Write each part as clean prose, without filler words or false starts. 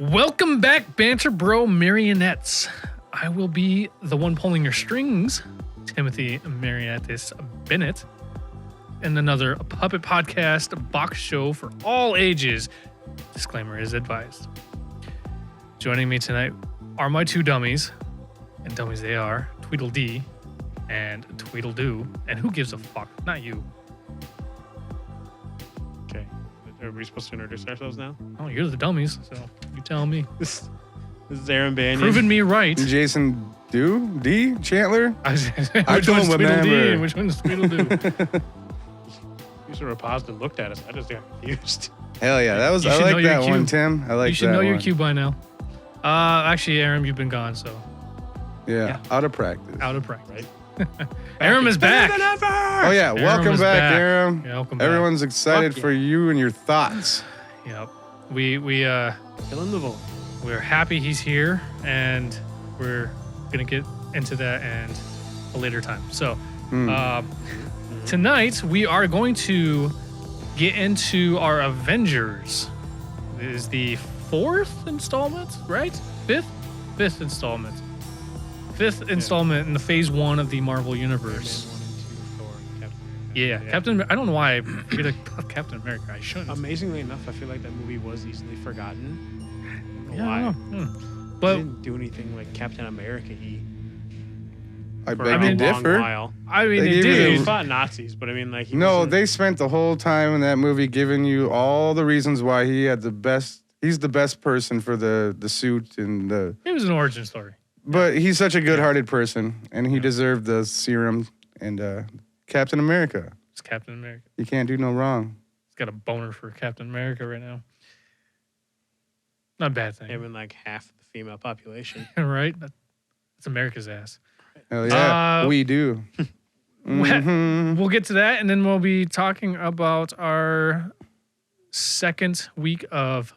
Welcome back, Banter Bro marionettes. I will be the one pulling your strings, Timothy Marionettis Bennett, and another puppet podcast box show for all ages. Disclaimer is advised. Joining me tonight are my two dummies, and dummies they are, Tweedledee and Tweedledoo, and who gives a fuck? Not you. Okay. Are we supposed to introduce ourselves now? Oh, you're the dummies, so you tell me. This is Aram Banyan. Proving me right. Jason D. Chandler. Which one's Tweedledee and which one's Tweedledoo? You sort of paused and looked at us. I just got confused. Hell yeah, that was. I like that one, Tim. I like that one. You should know your cue by now. Actually, Aram, you've been gone, so. Yeah, out of practice. Out of practice. Right? Aram is back. Oh yeah, welcome back, Aram. Yeah, welcome back. Everyone's excited for you and your thoughts. Yep. We Killing the vote. we're happy he's here, and we're gonna get into that and a later time. So, tonight we are going to get into our Avengers. This is the fourth installment, right? Fifth installment. Fifth installment in the phase 1 of the Marvel Universe. Yeah, Captain. I don't know why I feel like Captain America. I shouldn't. Amazingly enough, I feel like that movie was easily forgotten. Yeah, Why? I don't know. It But didn't do anything like Captain America-y I for beg a to differ. long while. I mean, They it gave you did. He fought Nazis, but I mean, like, he No, wasn't- they spent the whole time in that movie giving you all the reasons why he had the best. He's the best person for the suit and the. It was an origin story. But he's such a good-hearted person, and he deserved the serum and Captain America. It's Captain America. You can't do no wrong. He's got a boner for Captain America right now. Not a bad thing, him and like half the female population. right? It's America's ass. Hell yeah, we do. We'll get to that, and then we'll be talking about our second week of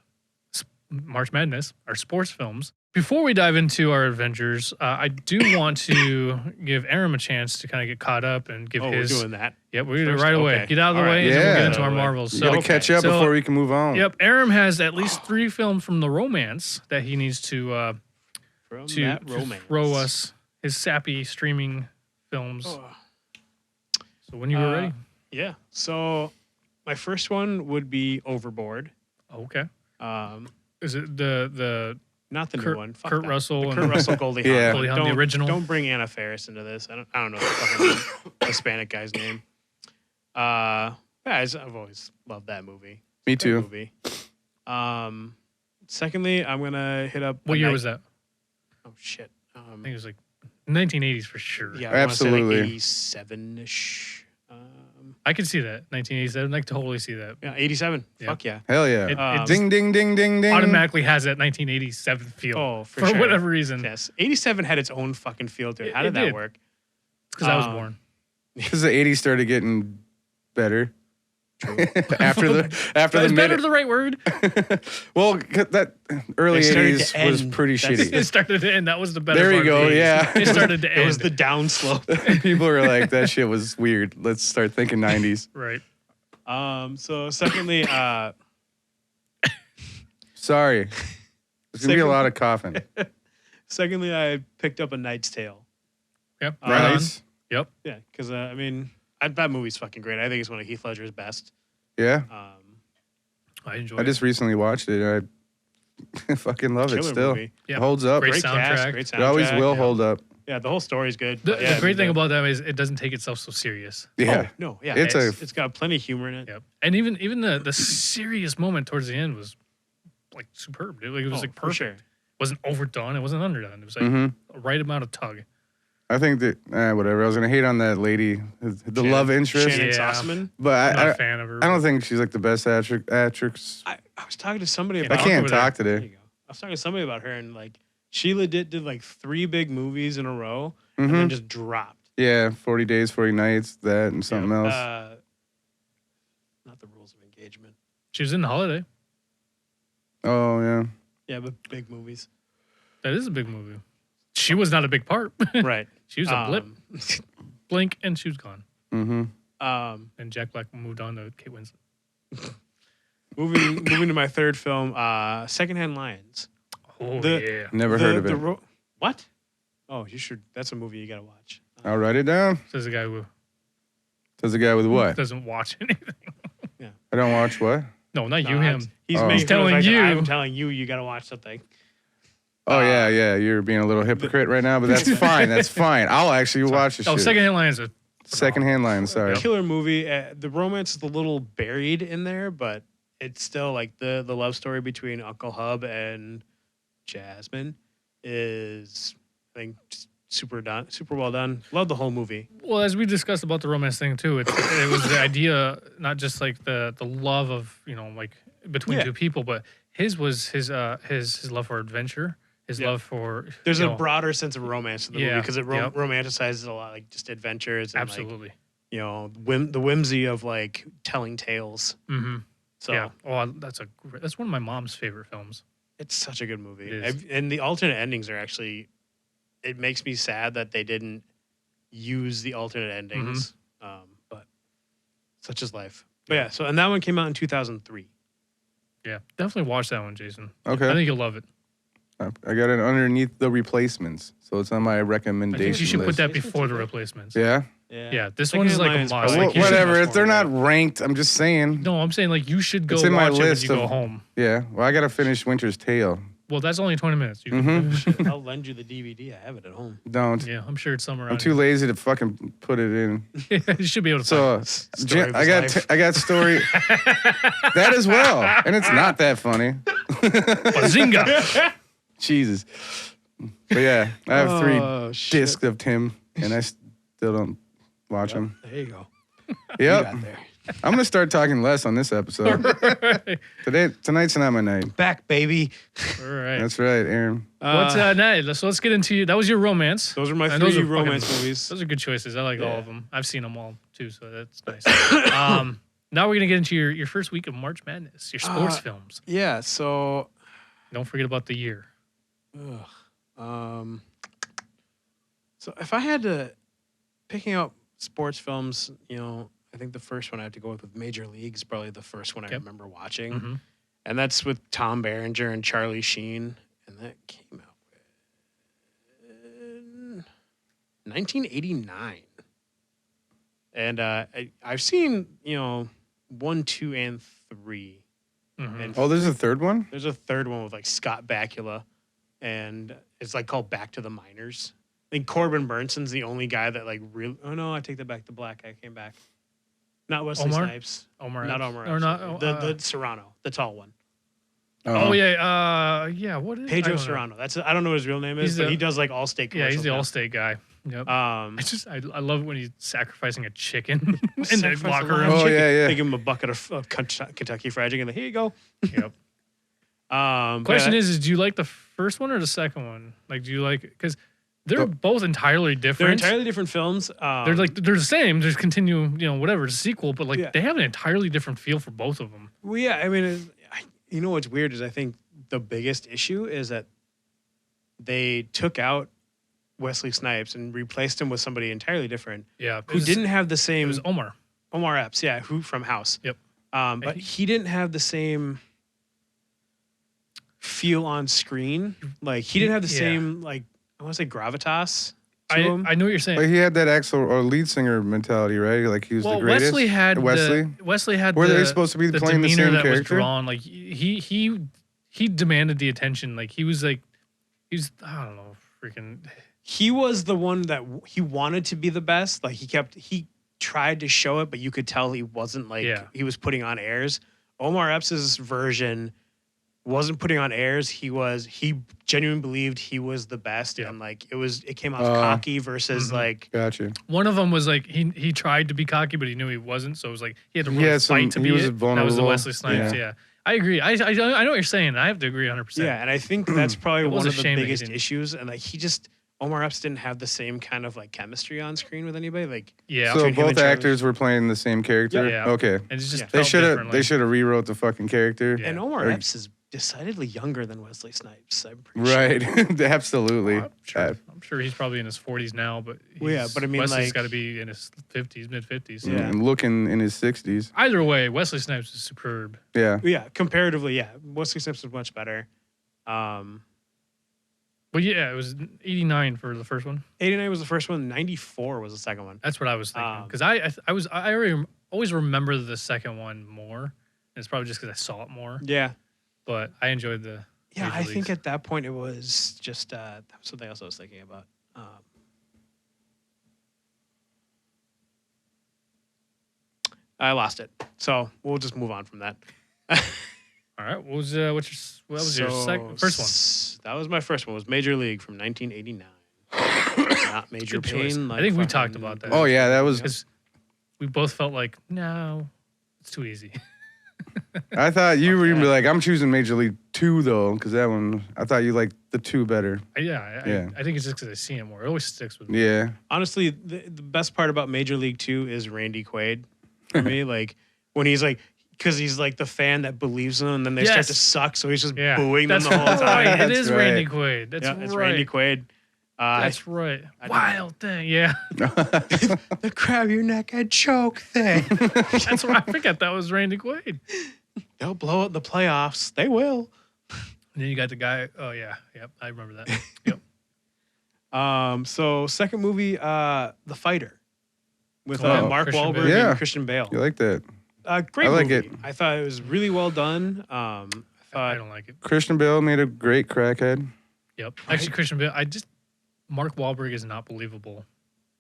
March Madness, our sports films. Before we dive into our Avengers, I do want to give Aram a chance to kind of get caught up and give Oh, his. we're doing that. Yep, we're gonna First? right away. Okay. Get out of the All right. way, and then we'll Yeah. get into Out our of the way. Marvels. You So, gotta catch up So- before we can move on. yep, Aram has at least 3 films from the romance that he needs to From to that romance. throw us his sappy streaming films. Oh. So when you were ready, Yeah. So my first one would be Overboard. okay. Um, Is it the not the Kurt- new one. Fuck Kurt that. Russell The and- Kurt Russell Goldie Hawn. Yeah. Goldie Hawn, the Don't- original? Don't bring Anna Faris into this. I don't know the fucking Hispanic guy's name. Yeah, I've always loved that movie. Me It's a great too. movie. Secondly, I'm gonna hit up. what year was that? Oh shit. I think it was like 1980s for sure. Yeah, Absolutely. I 87-ish. I could see that 1987. I could totally see that. Yeah, 87. Yeah. Fuck yeah. Hell yeah. It Ding, ding, ding, ding, ding. automatically has that 1987 feel Oh, for for sure. whatever reason. Yes. 87 had its own fucking feel to it. How It did that did. work? Because I was Um, born. Because the 80s started getting better. after the Is mid. better the right word? Well, that early They started 80s to was end. pretty That's- It shitty. started to end. That was the better There you part. go, yeah. It started to end. It was the downslope. People were like, that shit was weird. Let's start thinking 90s. right. So secondly, Sorry. There's going to be a lot of coughing. I picked up A Knight's Tale. Yep. Right on. Nice. Yep. Yeah, because I mean, that movie's fucking great. I think it's one of Heath Ledger's best. Yeah. I enjoyed I just recently watched it. And I fucking love it Killer still. movie. Yeah. It holds up. Great Great cast, soundtrack. great soundtrack. It always will yeah. hold up. Yeah, the whole story's good. The, but yeah, the great thing about that is it doesn't take itself so serious. Yeah. Oh, no, yeah, It's it's got plenty of humor in it. Yep. And even the serious moment towards the end was like superb. Dude. Like, it was like for perfect. sure. It wasn't overdone. It wasn't underdone. It was like Mhm. a right amount of tug. I think that, whatever. I was going to hate on that lady, the love interest. Shannon Yeah. Sossman. But I'm not I a fan of her. I don't think she's like the best actress. I was talking to somebody Yeah, about I talk can't over there. talk There you today. go. I was talking to somebody about her, and like she legit did like 3 big movies in a row, and then hmm just dropped. Yeah, 40 Days, 40 Nights, that and something else. Not the Rules of Engagement. She was in the Holiday. Oh, yeah. Yeah, but big movies. That is a big movie. She was not a big part. Right. She was a blip. Blink, and she was gone. hmm And Jack Black moved on to Kate Winslet. Moving to my third film, Secondhand Lions. Oh, yeah. Never heard of it. What? Oh, you should. That's a movie you gotta watch. I'll write it down. Says the guy who Says the guy with what? doesn't watch anything. I don't watch what? No, not you, him. He's Oh. making He's telling fun of the fact that you. I'm telling you, you gotta watch something. Oh, yeah. You're being a little hypocrite right now, but that's fine. That's fine. I'll actually watch the Oh, shit. secondhand lines. Secondhand line, sorry. Killer movie. The romance is a little buried in there, but it's still like the love story between Uncle Hub and Jasmine is, I think, just super well done. Love the whole movie. Well, as we discussed about the romance thing too, it was the idea, not just like the love of, like between two people, but his was his love for adventure, his love for. There's a broader sense of romance in the movie because it Yep. romanticizes a lot, like just adventures and Absolutely. like, the whimsy of like telling tales. Mm-hmm. So Yeah. Oh, that's one of my mom's favorite films. it's such a good movie. It is. And the alternate endings are actually, it makes me sad that they didn't use the alternate endings. But such is life. But yeah, and that one came out in 2003. Yeah, definitely watch that one, Jason. Okay. I think you'll love it. I got it underneath the replacements, so it's on my I recommendation think you should list. put that before the replacements. Yeah? Yeah, this Second one is like a Alliance must. probably Like, you should- Whatever. If they're not ranked, I'm just saying. No, I'm saying like you should go It's in my watch it when list you go of- home. Yeah. Well, I got to finish Winter's Tale. Well, that's only 20 minutes. You can Mhm. finish it. I'll lend you the DVD. I have it at home. Don't. Yeah, I'm sure it's somewhere. I'm around too lazy to fucking put it in. here. You should be able to. So Story of I his got life. I got story that as well, and it's not that funny. Bazinga! Jesus. But yeah, I have three Oh, shit. discs of Tim, and I still don't watch them. There you go. Yep. You got there. I'm gonna start talking less on this episode. Tonight's not my night. Back, baby. All right. That's right, Aaron. What's night? So let's get into that was your romance. Those are my And those three are fucking- romance movies. Those are good choices. I like all Yeah. of them. I've seen them all too, so that's nice. Now we're gonna get into your first week of March Madness, your sports films. Yeah, so Don't forget about the year. so if I had to picking out sports films, I think the first one I have to go with Major League is probably the first one I Yep. remember watching. Mhm. And that's with Tom Berenger and Charlie Sheen. And that came out in 1989. And I've seen, 1, 2, and 3. Mhm. And Oh, there's a third one? there's a third one with like Scott Bakula. And it's like called Back to the Minors. I think Corbin Burnson's the only guy that like really. Oh no, I take that back. The black guy came back. Not Wesley Omar? Snipes. Omar Not Epps. Omar. Or Epps. not? The Serrano, the tall one. Oh yeah. Yeah. What is? I Pedro don't know. Serrano. I don't know what his real name is, He's but the- he does like Allstate commercials. Yeah, he's the now. Allstate guy. Yep. I love it when he's sacrificing a chicken in the Sacrifice a locker live room. Oh, chicken. yeah. They give him a bucket of Kentucky Fried Chicken. Here you go. Yep. Question is do you like the first one or the second one? Like, do you like because they're both entirely different. they're entirely different films. They're they're the same. Just continue, whatever, it's a sequel, but like Yeah. they have an entirely different feel for both of them. Well, yeah. I mean, what's weird is I think the biggest issue is that they took out Wesley Snipes and replaced him with somebody entirely different Yeah, who didn't have the It same was Omar. Omar Epps, yeah, who from House. Yep. But he didn't have the same feel on screen. Like he didn't have the Yeah. same like I want to say gravitas to him. I know what you're saying. But he had that Axel or lead singer mentality, right? Like he was the greatest. Wesley had Wesley. Wesley had Were the, they supposed to be the playing the demeanor same that was character? drawn. Like he demanded the attention. Like he was I don't know, freaking. He was the one that he wanted to be the best. Like he tried to show it, but you could tell he wasn't like he was putting on airs. Omar Epps' version wasn't putting on airs. He genuinely believed he was the best, and like it came off cocky versus like. Gotcha. One of them was like he tried to be cocky, but he knew he wasn't. So it was like he had to really fight to be he was it. That was the vulnerable. Wesley Snipes. Yeah. I agree. I know what you're saying. I have to agree 100%. Yeah, and I think that's probably was one a of the shame that he biggest didn't. issues. And like Omar Epps didn't have the same kind of like chemistry on screen with anybody. Like Yeah. So between him and both Charlie. actors were playing the same character. Yeah. Okay. And it just Yeah. They felt should have rewrote the fucking character. Yeah. And Omar Or- Epps is decidedly younger than Wesley Snipes. I'm pretty sure. Right. Absolutely. I'm sure he's probably in his 40s now, but Well, yeah, but I mean, Wesley's like- got to be in his 50s, mid 50s. Yeah. And looking in his 60s. Either way, Wesley Snipes is superb. Yeah. Yeah, comparatively, yeah. Wesley Snipes was much better. Well, yeah, it was 89 for the first one. 89 was the first one. 94 was the second one. That's what I was thinking. Because I already always remember the second one more. And it's probably just because I saw it more. Yeah. But I enjoyed the. Yeah, Major I think Leagues. at that point it was just that was something else I was thinking about. I lost it, so we'll just move on from that. All right. What was your first one? That was my first one. It was Major League from 1989. Not Major Good choice. Pain. Like I think we fucking- talked about that. Oh yeah, that was. 'Cause we both felt like, no, it's too easy. I thought you were gonna be that. like, I'm choosing Major League 2 though, because that one I thought you liked the 2 better. Yeah. I think it's just because I see it more. It always sticks with me. Yeah. Honestly, the best part about Major League 2 is Randy Quaid for me. Like when he's like, because he's like the fan that believes in them, and then they start to suck, so he's just booing them That's the whole time. right. It That's is right. Randy Quaid. That's Yeah, right. it's Randy Quaid. That's right. I Wild thing. Yeah. The crab your neck and choke thing. That's why I forgot that was Randy Quaid. They'll blow up the playoffs. They will. And then you got the guy. Oh yeah. Yep. I remember that. Yep. So second movie, The Fighter, with Oh, Mark Christian Wahlberg Bale. Yeah. and Christian Bale. You like that? Great I like movie. it. I thought it was really well done. I I thought don't like it. Christian Bale made a great crackhead. Yep. Actually, Christian Bale. Mark Wahlberg is not believable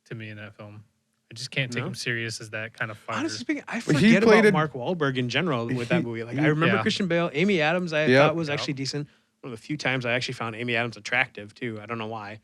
to me in that film. I just can't take No? him serious as that kind of fighter. honestly speaking, I Well, he forget played about a- Mark Wahlberg in general with that movie. Like I remember Yeah. Christian Bale, Amy Adams. I Yep. thought was actually decent. One of the few times I actually found Amy Adams attractive too. I don't know why.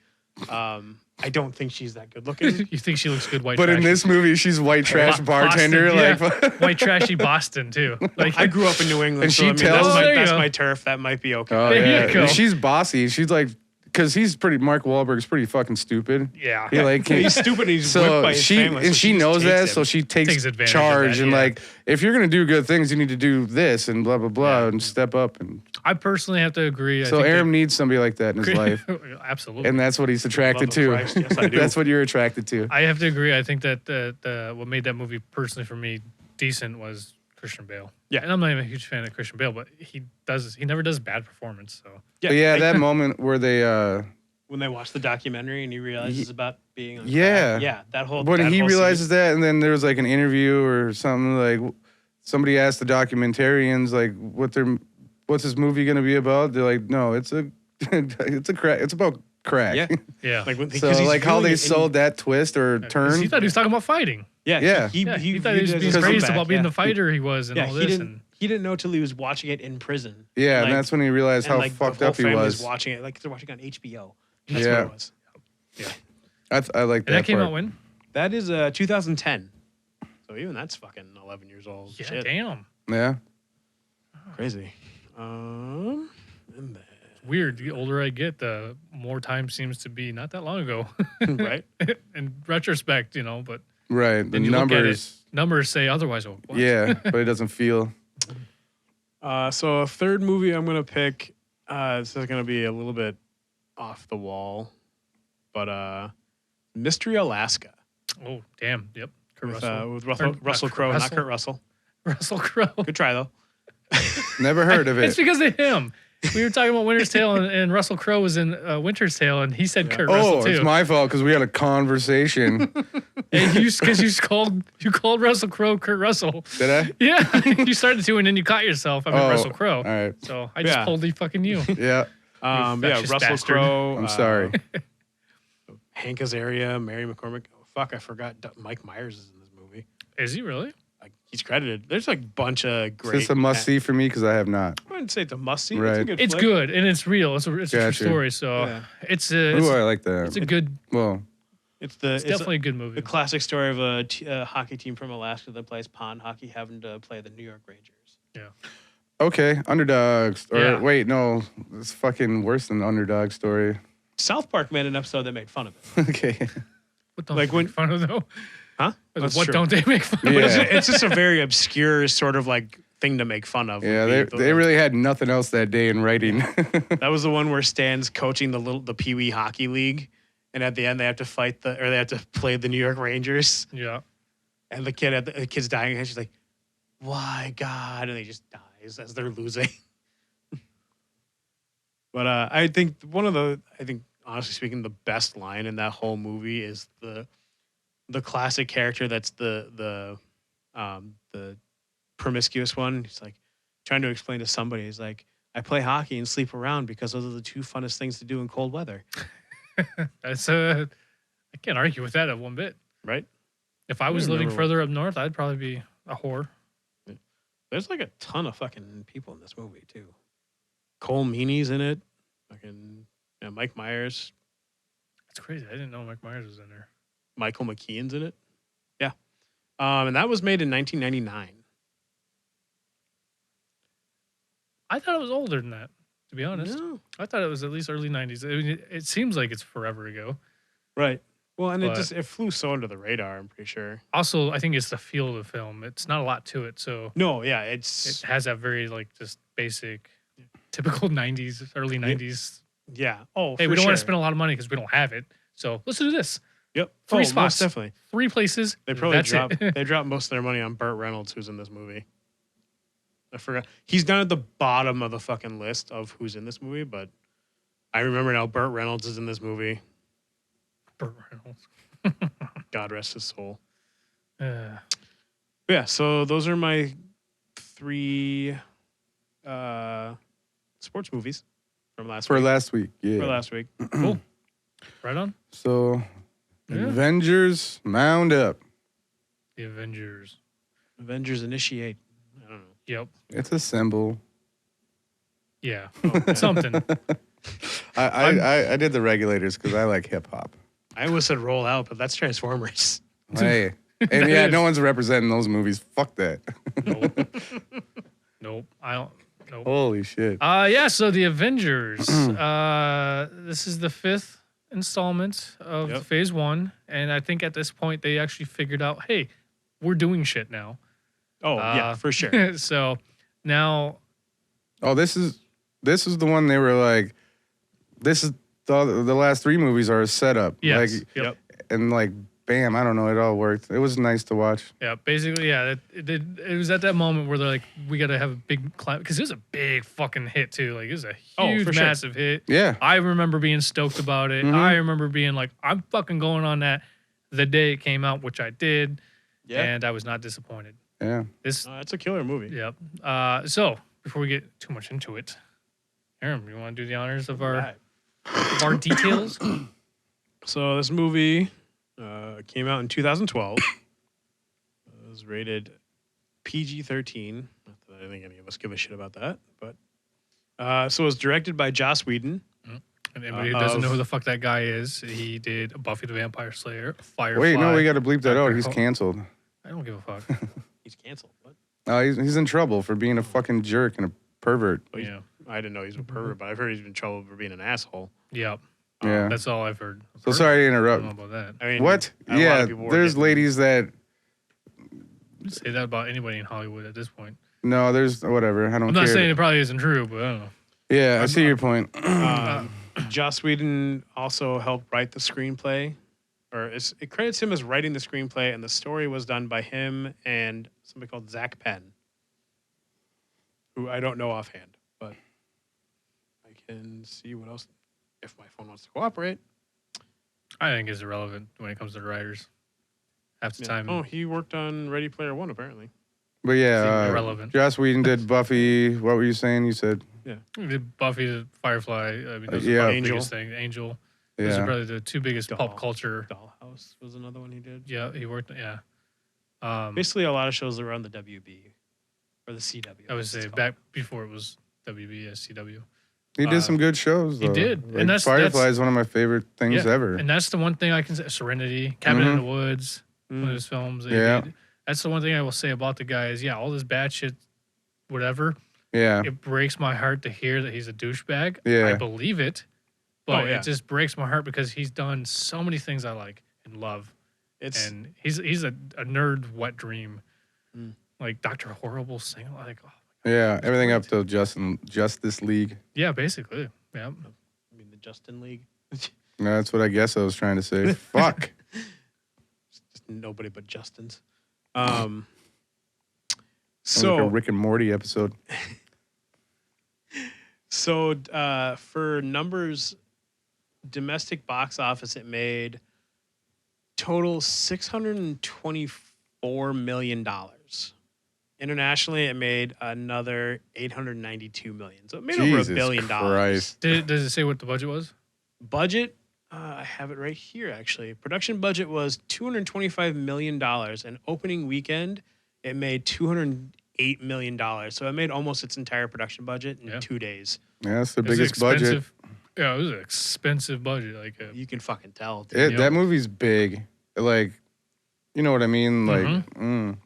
I don't think she's that good looking. You think she looks good white But trash? in this movie, she's white trash bartender. Boston, Like, white trashy Boston too. Like I grew up in New England, And so she I mean, tells- There you that's go. my turf. That might be okay. oh There you yeah, go. she's bossy. She's like, because Mark Wahlberg's pretty fucking stupid. yeah. He like He's stupid. And he's whipped by his family, so she just knows takes that, him. so she Takes takes advantage of charge that, and yeah. like, if you're gonna do good things, you need to do this and blah blah blah Yeah. and step up. And I personally have to agree. so Aram needs somebody like that in his life, Absolutely. and that's what he's attracted Love to. of Christ, yes, I do. That's what you're attracted to. I have to agree. I think that the what made that movie personally for me decent was Christian Bale. Yeah. And I'm not even a huge fan of Christian Bale, but he never does bad performance. So But yeah, like, that moment where they when they watch the documentary and he realizes about being on Yeah. crack. Yeah, that whole when that he whole realizes that, and then there was like an interview or something, like somebody asked the documentarians like what's this movie gonna be about? They're like, no, it's about crack. Yeah. yeah. scene. Like when, So like how they sold that twist or 'Cause turn. he thought he was talking about fighting. Yeah, Yeah. He Yeah, he thought viewed he it was as being a praised comeback, about being yeah. the fighter he was and Yeah, all he this. didn't. And He didn't know till he was watching it in prison. Yeah, Like- and that's when he realized And how like fucked the whole up he family's was. watching it like they're watching it on HBO. That's Yeah. what it was. I like that. that came part. out when? That is 2010. So even that's fucking 11 years old. Yeah, Shit. damn. Yeah. Crazy. And then, Weird. The older I get, the more time seems to be not that long ago. right? In retrospect, but Right. The then you look at numbers. numbers say otherwise. Oh, what? Yeah, but it doesn't feel. So a third movie I'm gonna pick. This is gonna be a little bit off the wall, but Mystery Alaska Oh, damn. Yep. Kurt with Russell. Russell Not Crowe, Kurt not Kurt Russell. Russell Crowe. Good try though. Never heard of It's it. because of him. We were talking about Winter's Tale, and Russell Crowe was in Winter's Tale, and he said Kurt Oh, Russell too. it's my fault because we had a conversation. And because you called Russell Crowe Kurt Russell. Did I? Yeah, you started to, and then you caught yourself. I mean Oh, Russell Crowe. All right. So I just Yeah. pulled the fucking you. Yeah. Yeah, fascist Russell bastard. Crowe. I'm sorry. Hank Azaria, Mary McCormick. Oh, fuck, I forgot. Mike Myers is in this movie. Is he really? Like he's credited. There's like a bunch of Is great. this a must see for me because I have not? I wouldn't say it's a must see. It's a Right. good It's flick. good and it's real. It's a true Gotcha. story. So Yeah. it's Ooh, I like it's that. a good. Well, It's Definitely a good movie. the classic story of a hockey team from Alaska that plays pond hockey having to play the New York Rangers. okay, underdogs. Or Yeah. wait, no, it's fucking worse than the underdog story. South Park made an episode that made fun of it. Okay. What don't Like they when- make fun of though? Huh? What That's true. don't they make fun of? Yeah. But it's just a very obscure sort of like thing to make fun of. Yeah, would be they really had nothing else that day in writing. That was the one where Stan's coaching the Pee Wee Hockey League, and at the end they have to they have to play the New York Rangers, Yeah. and the kid's dying, and she's like, "Why God?" And he just dies as they're losing. But I think honestly speaking, the best line in that whole movie is the classic character that's the promiscuous one. He's like trying to explain to somebody. He's like, I play hockey and sleep around because those are the two funnest things to do in cold weather. That's I can't argue with that one bit. Right? If I was living further up north, I'd probably be a whore. There's like a ton of fucking people in this movie too. Cole Meany's in it. Fucking Mike Myers. That's crazy. I didn't know Mike Myers was in there. Michael McKean's in it. Yeah. And that was made in 1999. I thought it was older than that, to be honest. No. I thought it was at least early 90s. I mean, it seems like it's forever ago. Right. Well, and it flew so under the radar, I'm pretty sure. Also, I think it's the feel of the film. It's not a lot to it, so no, yeah, it has that very like just basic, typical 90s, early 90s. Yeah. Oh, hey, we don't want to spend a lot of money because we don't have it. So let's do this. Yep. Three spots. Most definitely. 3 places. They probably they dropped most of their money on Burt Reynolds, who's in this movie. I forgot. He's down at the bottom of the fucking list of who's in this movie, but I remember now Burt Reynolds is in this movie. Burt Reynolds. God rest his soul. Yeah, so those are my 3 sports movies from last week. Last week, yeah. For last week. Cool. Right on. So, Yeah. Avengers, mound up. The Avengers. Avengers Initiate. I don't know. Yep. It's a symbol. Yeah. Something. I did the regulators because I like hip hop. I almost said Roll Out, but that's Transformers. Hey. And yeah, no one's representing those movies. Fuck that. Nope. I don't. Nope. Holy shit. Yeah, so the Avengers. This is the 5th installment of phase 1. And I think at this point they actually figured out, hey, we're doing shit now. Oh, yeah, for sure. So now. Oh, this is the one they were like, this is the last 3 movies are a setup. Yes. Like, yep. And like, bam, I don't know, it all worked. It was nice to watch. Yeah, basically, yeah. It was at that moment where they're like, we got to have a big climb. Because it was a big fucking hit, too. Like, it was a huge, massive hit. Yeah. I remember being stoked about it. Mm-hmm. I remember being like, I'm fucking going on that the day it came out, which I did. Yeah. And I was not disappointed. Yeah. It's a killer movie. Yep. So, before we get too much into it, Aram, you want to do the honors of our details? So, this movie came out in 2012. It was rated PG-13. Not that I think any of us give a shit about that, but so it was directed by Joss Whedon. And anybody who doesn't know who the fuck that guy is, he did Buffy the Vampire Slayer, Firefly. Wait, no, we got to bleep that out. He's canceled. I don't give a fuck. He's canceled. What? He's in trouble for being a fucking jerk and a pervert. Oh, yeah. I didn't know he's a pervert, but I've heard he's been in trouble for being an asshole. Yep. Yeah. That's all I've heard. So sorry to interrupt. I don't know about that. I mean, what? Yeah, there's ladies that... You say that about anybody in Hollywood at this point. No, there's whatever. I don't care. I'm not saying it probably isn't true, but I don't know. Yeah, I see your point. Joss Whedon also helped write the screenplay. It credits him as writing the screenplay, and the story was done by him and somebody called Zach Penn, who I don't know offhand, but I can see what else, if my phone wants to cooperate. I think it's irrelevant when it comes to the writers. Half the time. Oh, he worked on Ready Player One, apparently. But yeah, irrelevant. Joss Whedon did Buffy. What were you saying? You said... Yeah. He did Buffy, Firefly. I mean, those are yeah. the biggest thing. Angel. Yeah. Those are probably the 2 biggest pop culture. Dollhouse was another one he did. Yeah, he worked. Yeah. Basically, a lot of shows that were on the WB or the CW. I would say back before it was WB, CW. He did some good shows, though. He did. Like, And Firefly is one of my favorite things ever. And that's the one thing I can say. Serenity, Cabin in the Woods, one of his films. That's the one thing I will say about the guy is, all this bad shit, whatever. Yeah. It breaks my heart to hear that he's a douchebag. Yeah. I believe it. But it just breaks my heart because he's done so many things I like and love. And he's a nerd wet dream. Like Dr. Horrible single. Like, oh my God. Yeah, everything up to Justice League. Yeah, basically. Yeah. I mean, the Justin League. No, that's what I guess I was trying to say. Fuck. Just nobody but Justins. So like a Rick and Morty episode. So for numbers, domestic box office, it made total $624 million. Internationally, it made another $892 million. So it made over $1 billion. Christ. Does it say what the budget was? Budget, I have it right here, actually. Production budget was $225 million. And opening weekend, it made $208 million. So it made almost its entire production budget in 2 days. Yeah, that's the It was biggest budget. expensive. Yeah, it was an expensive budget. Like You can fucking tell. Dude. That movie's big. Like, you know what I mean? Like,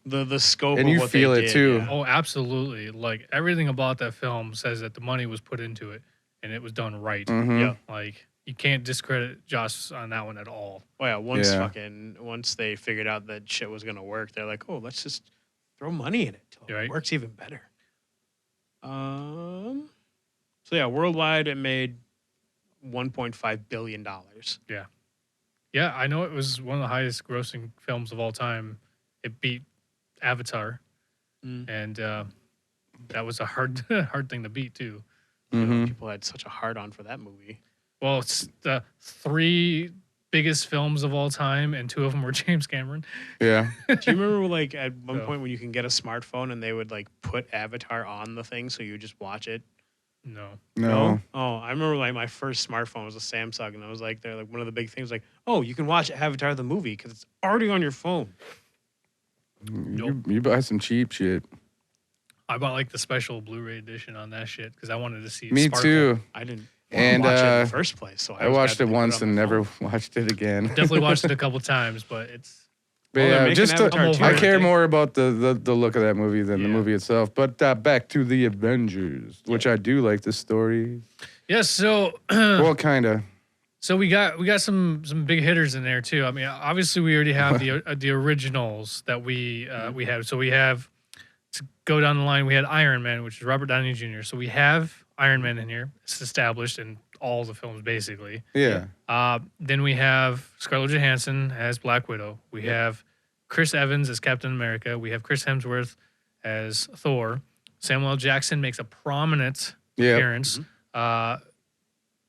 The scope And of you what feel they it did, too. yeah. oh, absolutely. Like everything about that film says that the money was put into it and it was done right. Mhm. Yeah. Like you can't discredit Joss on that one at all. Oh yeah, once they figured out that shit was gonna work, they're like, oh, let's just throw money in it till Right. it works even better. So yeah, worldwide it made $1.5 billion. Yeah, I know it was one of the highest grossing films of all time. It beat Avatar, and that was a hard thing to beat too. You know, people had such a hard on for that movie. Well, it's the 3 biggest films of all time, and 2 of them were James Cameron. Yeah. Do you remember like at one So- point when you can get a smartphone and they would like put Avatar on the thing so you would just watch it? No. No. Oh, I remember like my first smartphone was a Samsung, and I was like, they're like one of the big things, like, oh, you can watch Avatar the movie because it's already on your phone. You buy some cheap shit. I bought like the special Blu-ray edition on that shit because I wanted to see it Me sparkle. too. I didn't And, watch it in the first place, so I watched it once and never watched it again. Definitely watched it a couple times, but it's But they're yeah, making just Avatar too, I I care think. more about the look of that movie than the Yeah. movie itself. But back to the Avengers, which I do like the story. yeah. So Well, kind of. So we got some big hitters in there too. I mean, obviously we already have the originals that we have. So we have to go down the line. We had Iron Man, which is Robert Downey Jr. So we have Iron Man in here. It's established in all the films basically. Yeah. Then we have Scarlett Johansson as Black Widow. We have Chris Evans as Captain America. We have Chris Hemsworth as Thor. Samuel L. Jackson makes a prominent Yeah. appearance.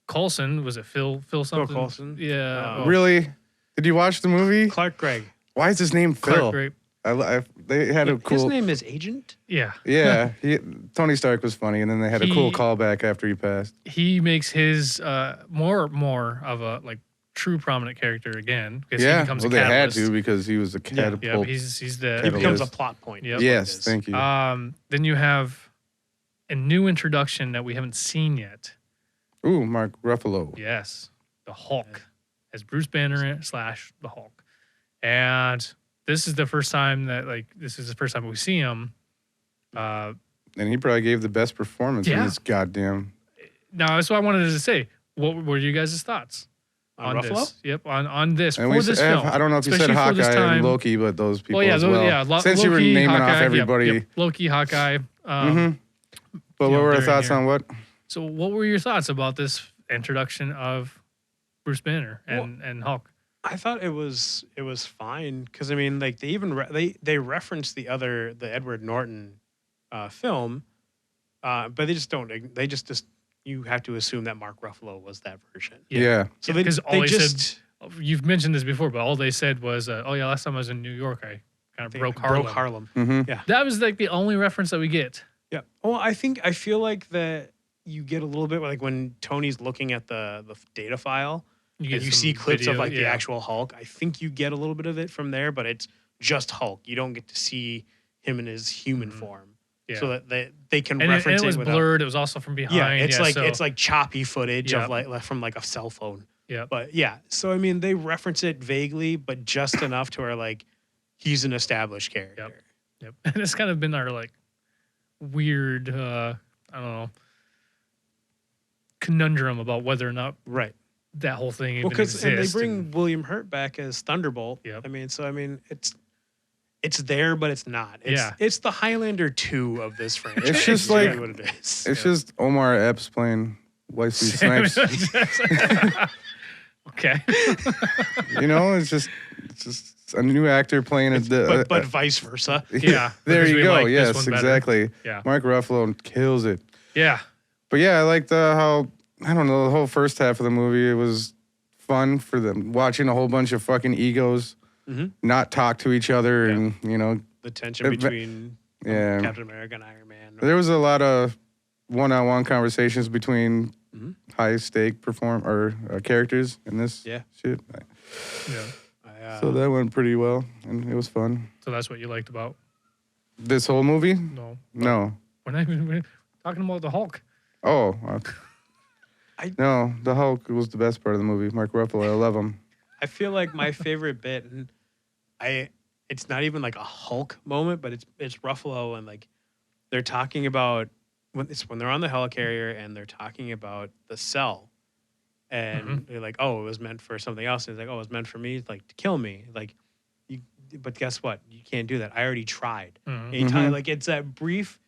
Coulson, was it Phil something? Coulson? Yeah. Really? Did you watch the movie? Clark Gregg. Why is his name Phil? Clark Gregg. They had a His cool. name is Agent? Yeah. Yeah. Tony Stark was funny, and then they had a cool He- callback after he passed. He makes his more of a like true prominent character again because he Yeah. becomes Well, a they had catalyst. to because he was a catapult. Yeah, he's He the Catalyst. becomes a plot point. Yep. is what it Yes. is. Thank you. then you have a new introduction that we haven't seen yet. Ooh, Mark Ruffalo. Yes, the Hulk as Bruce Banner / the Hulk, and this is the first time we see him. And he probably gave the best performance in Yeah. this goddamn. Now that's what I wanted to say. What were you guys' thoughts On on Ruffalo? this? Yep, on this And for we this said, film. I don't know if you said especially for this Hawkeye time. and Loki, but those people Well, yeah, as well. Since you were Loki, naming off Hawkeye, everybody. yep, Loki, Hawkeye. Mhm. But you what know, were our they're in thoughts here. on what? So, what were your thoughts about this introduction of Bruce Banner and Hulk? I thought it was fine because I mean, like they even they referenced the Edward Norton film, but they just don't. They just you have to assume that Mark Ruffalo was that version. Yeah. So because all they just said, you've mentioned this before, but all they said was, "Oh yeah, last time I was in New York, I kind of they broke Harlem." Mm-hmm. Yeah. That was like the only reference that we get. Yeah. Well, I feel like that you get a little bit like when Tony's looking at the data file and you some see clips video, of like the yeah. actual Hulk. I think you get a little bit of it from there, but it's just Hulk. You don't get to see him in his human form. Yeah. So that they can And reference it was without, blurred. It was also from behind. Yeah, it's so- it's like choppy footage Yeah. of like from like a cell phone. yeah. But yeah, so I mean they reference it vaguely, but just enough to where like he's an established character. Yep. And it's kind of been our like weird, I don't know, conundrum about whether or not Right. that whole thing even Well, because and they exists. bring William Hurt back as Thunderbolt. Yep. I mean, so I mean it's there, but it's not. Yeah. It's the Highlander 2 of this franchise. It's just is really like- what it is. It's just Omar Epps playing Wesley Snipes. Okay. You know, it's just a new actor playing but vice versa. Yeah. There because you we go. like this Yes, one better. exactly. Yeah. Mark Ruffalo kills it. Yeah. But yeah, I liked how, I don't know, the whole first half of the movie, it was fun for them watching a whole bunch of fucking egos not talk to each other and, you know. The tension between Captain America and Iron Man. There was a lot of one-on-one conversations between high-stake characters in this shit. Yeah. So that went pretty well, and it was fun. So that's what you liked about This whole movie? No. No. We're talking about the Hulk. Oh. No, the Hulk was the best part of the movie. Mark Ruffalo, I love him. I feel like my favorite bit, and it's not even like a Hulk moment, but it's Ruffalo, and like they're talking about when they're on the helicarrier and they're talking about the cell, and they're like, oh, it was meant for something else, and it's like, oh, it was meant for me, like to kill me, like but guess what? You can't do that. I already tried. Like it's that brief,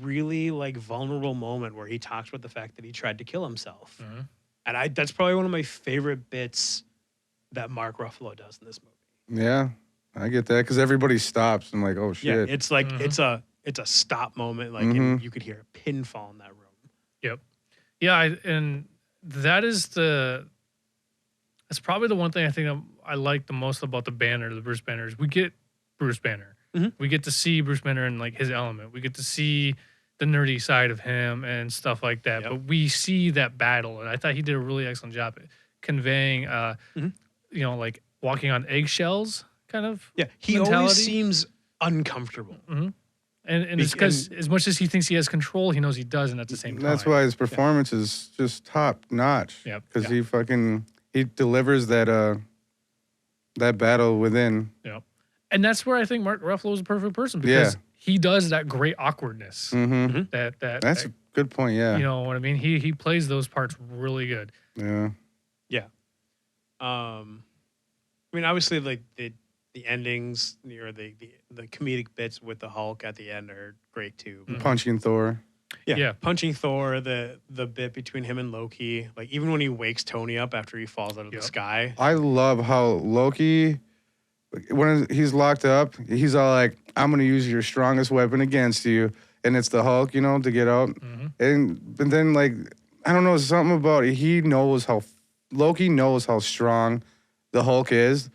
really like vulnerable moment where he talks about the fact that he tried to kill himself, and that's probably one of my favorite bits that Mark Ruffalo does in this movie. Yeah, I get that because everybody stops and like, oh shit. Yeah, it's like it's a stop moment, like and you could hear a pin fall in that room. Yep. Yeah, and that's probably the one thing I think I like the most about the Bruce Banner, is we get Bruce Banner. We get to see Bruce Banner in like his element. We get to see the nerdy side of him and stuff like that. But we see that battle, and I thought he did a really excellent job at conveying, you know, like walking on eggshells kind of. Yeah, he mentality. always seems uncomfortable. And it's because as much as he thinks he has control, he knows he doesn't at the same time. That's why his performance is just top notch. Yep. Because he delivers that battle within. Yep. And that's where I think Mark Ruffalo is a perfect person, because he does that great awkwardness. That's a good point. Yeah. You know what I mean? He plays those parts really good. Yeah. Yeah. I mean, obviously, like the endings or the comedic bits with the Hulk at the end are great too. Punching Thor. Yeah, punching Thor, the bit between him and Loki, like even when he wakes Tony up after he falls out of the sky. I love how Loki, when he's locked up, he's all like, I'm going to use your strongest weapon against you. And it's the Hulk, you know, to get out. And then, like, I don't know, something about it. Loki knows how strong the Hulk is,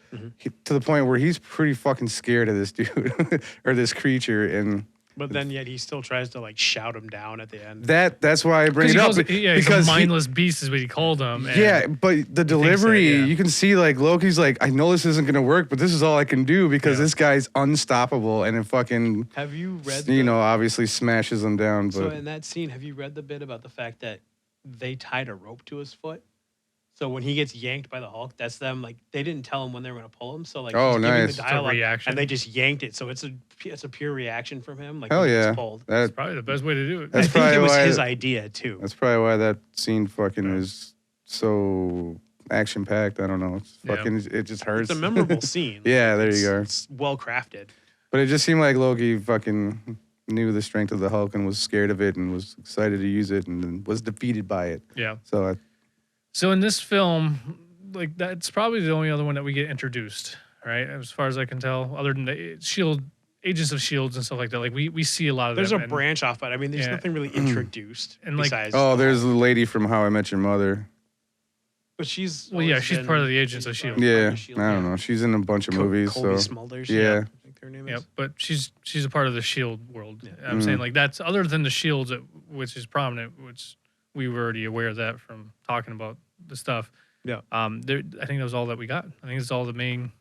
to the point where he's pretty fucking scared of this dude or this creature. But then yet he still tries to like shout him down at the end. That's why I bring it up. Because a mindless beast is what he called him. Yeah, but the delivery, you can see like Loki's like, I know this isn't going to work, but this is all I can do because this guy's unstoppable, and it fucking, have you read obviously smashes him down. So in that scene, have you read the bit about the fact that they tied a rope to his foot? So when he gets yanked by the Hulk, that's them. Like they didn't tell him when they were going to pull him. So like, oh, he's nice. giving the dialogue, reaction. and they just yanked it. So it's a pure reaction from him. Like, hell yeah, pulled. That's probably the best way to do it. I think it was his idea too. That's probably why that scene fucking is so action packed. I don't know. It's fucking. It just hurts. It's a memorable scene. Yeah, there you go. It's well crafted. But it just seemed like Loki fucking knew the strength of the Hulk and was scared of it and was excited to use it and was defeated by it. Yeah. So in this film, like that's probably the only other one that we get introduced, right? As far as I can tell, other than the Agents of Shields and stuff like that. Like we see a lot of There's them. a branch off, but I mean, there's nothing really introduced and like, besides. Oh, there's the lady from How I Met Your Mother. But she's she's part of the Agents of Shield. Yeah, I don't know. She's in a bunch of movies. Colby so Smulders, yeah. I think their name is. Yeah, but she's a part of the Shield world. Yeah. I'm saying like that's other than the Shields, which is prominent, which we were already aware of that from talking about the stuff. Yeah. I think that was all that we got. I think it's all the main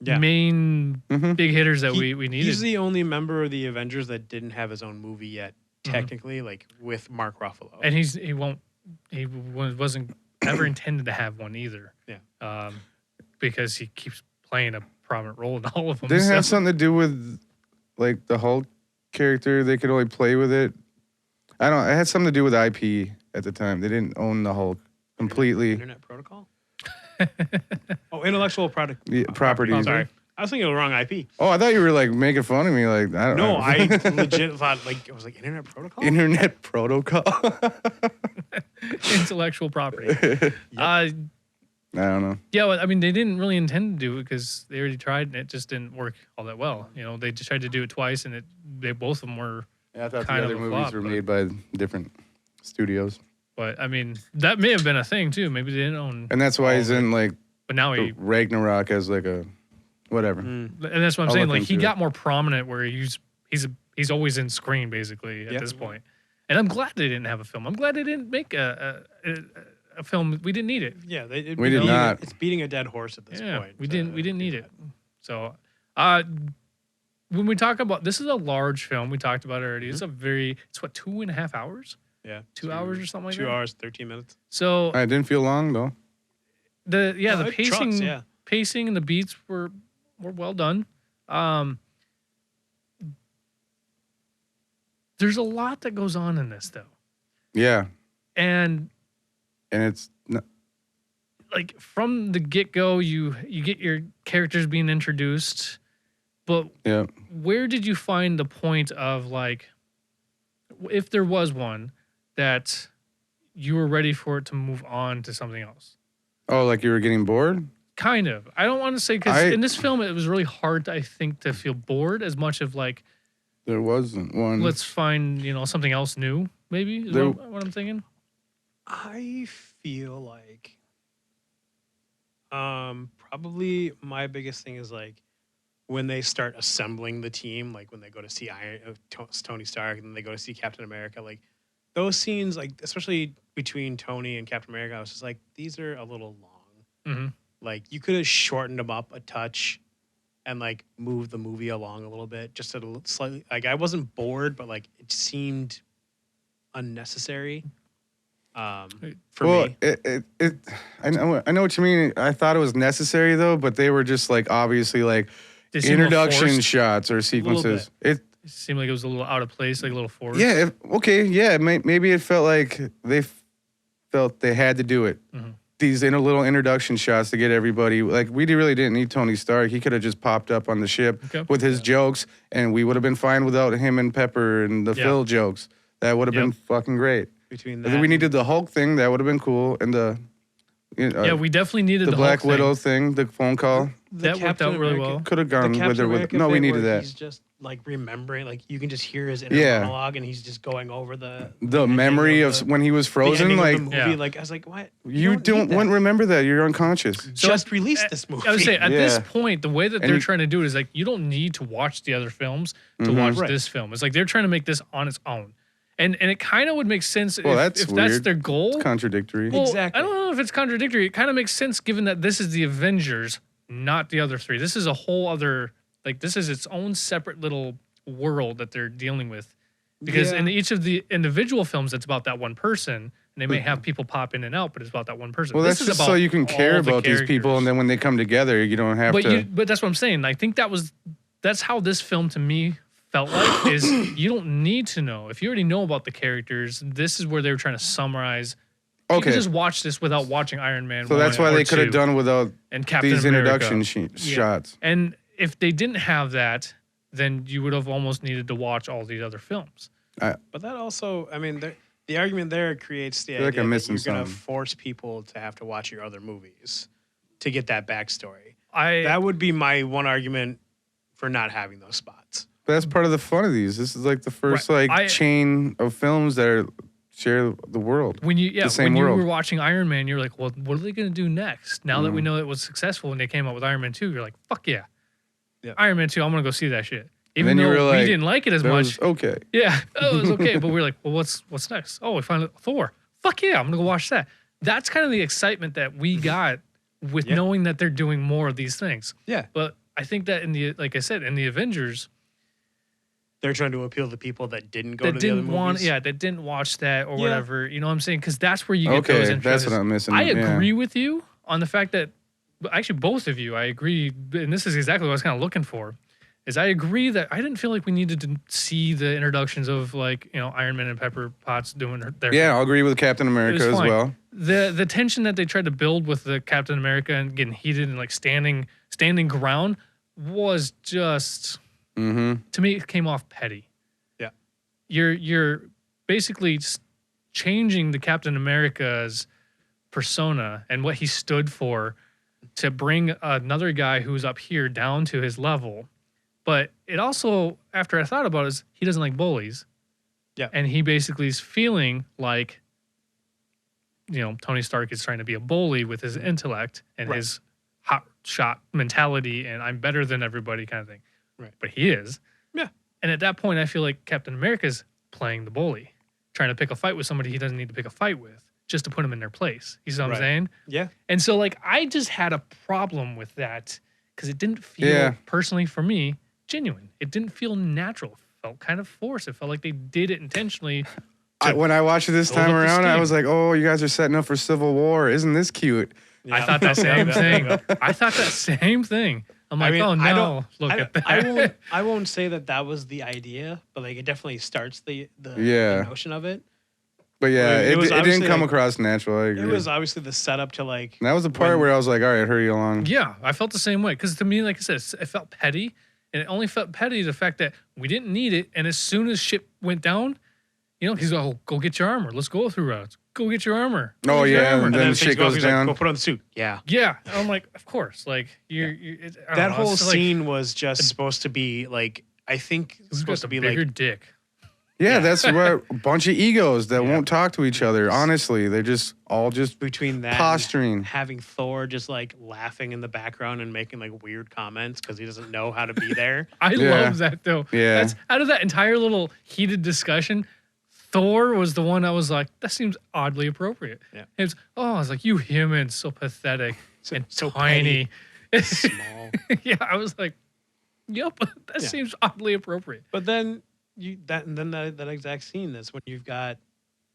big hitters that we needed. He's the only member of the Avengers that didn't have his own movie yet, technically, like with Mark Ruffalo. And he wasn't ever intended to have one either. Yeah. Because he keeps playing a prominent role in all of them. Didn't it have something to do with like the Hulk character? They could only play with it. I don't know. It had something to do with IP at the time. They didn't own the Hulk completely. Internet Protocol? Intellectual product. Yeah, property. Sorry. I was thinking of the wrong IP. Oh, I thought you were like making fun of me. Like, I don't know. No, I legit thought like it was like Internet Protocol. Internet Protocol. Intellectual property. I don't know. Yeah, well, I mean, they didn't really intend to do it because they already tried and it just didn't work all that well. You know, they just tried to do it twice and both of them were. Yeah, I thought kind the other of a movies flop, were made by different Studios. But I mean, that may have been a thing too. Maybe they didn't own. And that's why he's in like But now he Ragnarok as like a whatever. and that's what I'm I'll saying. look Like he into got more prominent where he's always in screen basically at this point. And I'm glad they didn't have a film. I'm glad they didn't make a film. We didn't need it. Yeah, we did not. It's beating a dead horse at this point. We didn't need it. So, when we talk about this is a large film. We talked about it already. It's it's what 2.5 hours. Yeah, 2 hours or something like that. 2 hours 13 minutes. So I didn't feel long though. The pacing trucks, pacing and the beats were well done. There's a lot that goes on in this though. Yeah. And it's not, like from the get-go you get your characters being introduced, but where did you find the point of like, if there was one, that you were ready for it to move on to something else? Oh, like you were getting bored? Kind of. I don't want to say, because in this film it was really hard, I think, to feel bored as much of like, there wasn't one. let's find something else new. Maybe is what I'm thinking. I feel like probably my biggest thing is like when they start assembling the team, like when they go to see Tony Stark and then they go to see Captain America, like those scenes, like especially between Tony and Captain America, I was just like, these are a little long. Mm-hmm. Like you could have shortened them up a touch and like moved the movie along a little bit, just a slightly. Like I wasn't bored, but like it seemed unnecessary. For me, I know what you mean. I thought it was necessary though, but they were just like obviously like introduction shots or sequences. It seemed like it was a little out of place, like a little forced. Yeah. Maybe it felt like they felt they had to do it. Mm-hmm. These little introduction shots to get everybody. Like we really didn't need Tony Stark. He could have just popped up on the ship with his jokes, and we would have been fine without him and Pepper and the Phil jokes. That would have been fucking great. Between that, we needed the Hulk thing. That would have been cool, and the we definitely needed the Black Hulk Widow thing. The phone call that worked out really well. Could have gone with it. No, we needed that. He's just like remembering, like you can just hear his inner monologue, and he's just going over the memory of when he was frozen. Like, like I was like, what? You wouldn't remember that. You're unconscious. Just release this movie. I would say at this point, the way that they're trying to do it is like you don't need to watch the other films to watch this film. It's like they're trying to make this on its own. And it kind of would make sense if that's their goal. It's contradictory. Well, exactly. I don't know if it's contradictory. It kind of makes sense given that this is the Avengers, not the other three. This is a whole other, like this is its own separate little world that they're dealing with. Because in each of the individual films, it's about that one person. And they may have people pop in and out, but it's about that one person. Well, that's just so you can care about these people, and then when they come together, you don't have to. But that's what I'm saying. I think that's how this film to me felt like is you don't need to know. If you already know about the characters, this is where they were trying to summarize. You can just watch this without watching Iron Man. So that's why they could have done without these introduction shots. And if they didn't have that, then you would have almost needed to watch all these other films. But that also, I mean, the argument there creates the idea that you're going to force people to have to watch your other movies to get that backstory. That would be my one argument for not having those spots. But that's part of the fun of these. This is like the first chain of films that share the world. When you were watching Iron Man, you're like, well, what are they going to do next? Now that we know it was successful when they came out with Iron Man 2, you're like, fuck yeah. Iron Man 2, I'm going to go see that shit. Even though we didn't like it as much. Okay. Yeah, it was okay. But we're like, well, what's next? Oh, we found Thor. Fuck yeah, I'm going to go watch that. That's kind of the excitement that we got with knowing that they're doing more of these things. Yeah. But I think that like I said, in the Avengers, they're trying to appeal to people that didn't go to the other movies. That didn't watch that or whatever. You know what I'm saying? Because that's where you get those interests. That's what I'm missing. I agree with you on the fact that, actually, both of you, I agree, and this is exactly what I was kind of looking for, is I agree that I didn't feel like we needed to see the introductions of like, Iron Man and Pepper Potts doing their I'll agree with Captain America as well. The tension that they tried to build with the Captain America and getting heated and like standing ground was just... To me, it came off petty. Yeah, you're basically changing the Captain America's persona and what he stood for to bring another guy who's up here down to his level. But it also, after I thought about it, is he doesn't like bullies. Yeah. And he basically is feeling like, Tony Stark is trying to be a bully with his intellect and Right. his hot shot mentality and I'm better than everybody kind of thing. Right. But he is. Yeah. And at that point, I feel like Captain America's playing the bully, trying to pick a fight with somebody he doesn't need to pick a fight with just to put him in their place. You see what I'm Right. saying? Yeah. And so, like, I just had a problem with that because it didn't feel, personally for me, genuine. It didn't feel natural. It felt kind of forced. It felt like they did it intentionally. When I watched it this build time up the around, I steam. was like, oh, you guys are setting up for Civil War. Isn't this cute? I thought that same thing. I thought that same thing. I'm like, oh no, look at that. I won't say that was the idea, but like it definitely starts the notion of it. But yeah, It was it didn't obviously, come like, across natural. I agree. It was obviously the setup to like. And that was the part where I was like, all right, hurry along. Yeah, I felt the same way. Because to me, like I said, it felt petty. And it only felt petty the fact that we didn't need it. And as soon as shit went down, he's like, oh, go get your armor. Let's go through routes. Go get your armor. Go Oh, get your yeah. armor. And then shit goes he's down. Like, go put on the suit. Yeah. Yeah. I'm like, of course. Like, I don't That know, whole it's like, scene was just supposed to be like, I think it was supposed just to a be bigger like. dick. Yeah, that's what a bunch of egos that Yeah. won't talk to each other. Honestly, they're all just Between that posturing. and having Thor just like laughing in the background and making like weird comments because he doesn't know how to be there. I Yeah. love that, though. Yeah. That's out of that entire little heated discussion. Thor was the one I was like, that seems oddly appropriate. Yeah. It was, I was like, you humans, so pathetic and so tiny. Small. Yeah, I was like, yep, that Yeah. seems oddly appropriate. But then that exact scene that's when you've got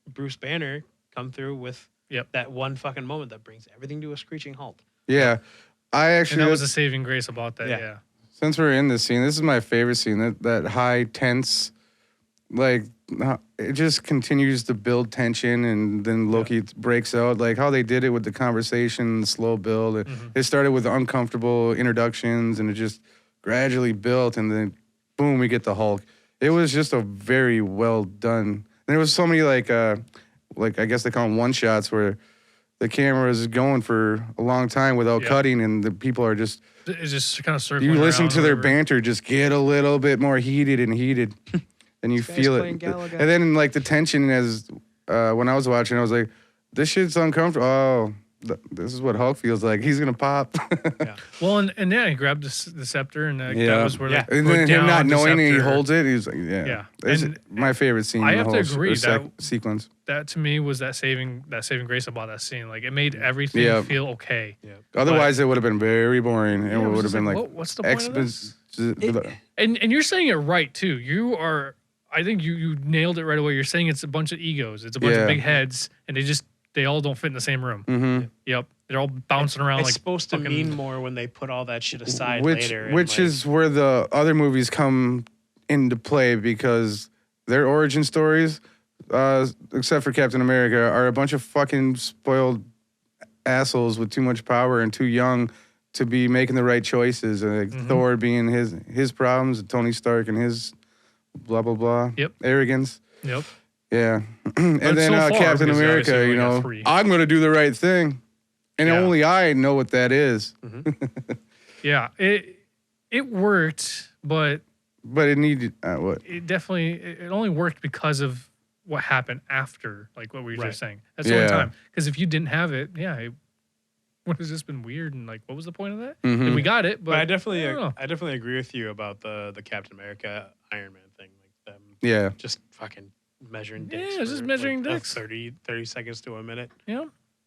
Bruce Banner come through with that one fucking moment that brings everything to a screeching halt. Yeah. I And actually, that was a saving grace about that. Yeah. Yeah. since we're in this scene, this is my favorite scene. That high, tense, like, it just continues to build tension, and then Loki breaks out. Like how they did it with the conversation, the slow build. It started with uncomfortable introductions, and it just gradually built, and then boom, we get the Hulk. It was just a very well done. And there was so many like I guess they call them one shots where the camera is going for a long time without cutting, and the people are just. It's just kind of circling. You listen around to their whatever. banter just get a little bit more heated and heated, and you guy's feel playing it. Galaga. And then like the tension as when I was watching, I was like, "This shit's uncomfortable." Oh, this is what Hulk feels like. He's gonna pop. Well, and he grabbed the scepter, and that was where And then him not knowing he holds it, he's like, Yeah. It's And my favorite scene I in the have to whole agree that- sequence. That to me was that saving grace about that scene. Like it made everything feel okay. Yeah. Otherwise, it would have been very boring, and Yeah, it was would have just been like what's the point of this? And you're saying it right too. You are. I think you nailed it right away. You're saying it's a bunch of egos. It's a bunch of big heads, and they all don't fit in the same room. Mm-hmm. Yep, they're all bouncing around It's like supposed to fucking- mean more when they put all that shit aside Which later. and, which like, is where the other movies come into play, because their origin stories, except for Captain America, are a bunch of fucking spoiled assholes with too much power and too young to be making the right choices. Like Thor being his problems, Tony Stark and his blah blah blah. Yep. Arrogance. Yep. Yeah. And then so far, Captain because obviously America, we only got 3. I'm going to do the right thing. And Yeah. only I know what that is. Yeah. It worked, but But it needed what? it definitely it only worked because of what happened after, like what we were Right. just saying. That's the only Yeah. time. Because if you didn't have it, it would have just been weird and like, what was the point of that? Mhm. And we got it, but But I I definitely don't know. I definitely agree with you about the Captain America Iron Man thing. Like them Yeah. just fucking measuring Yeah, dicks. it's just for, measuring like, dicks. 30 seconds to a minute.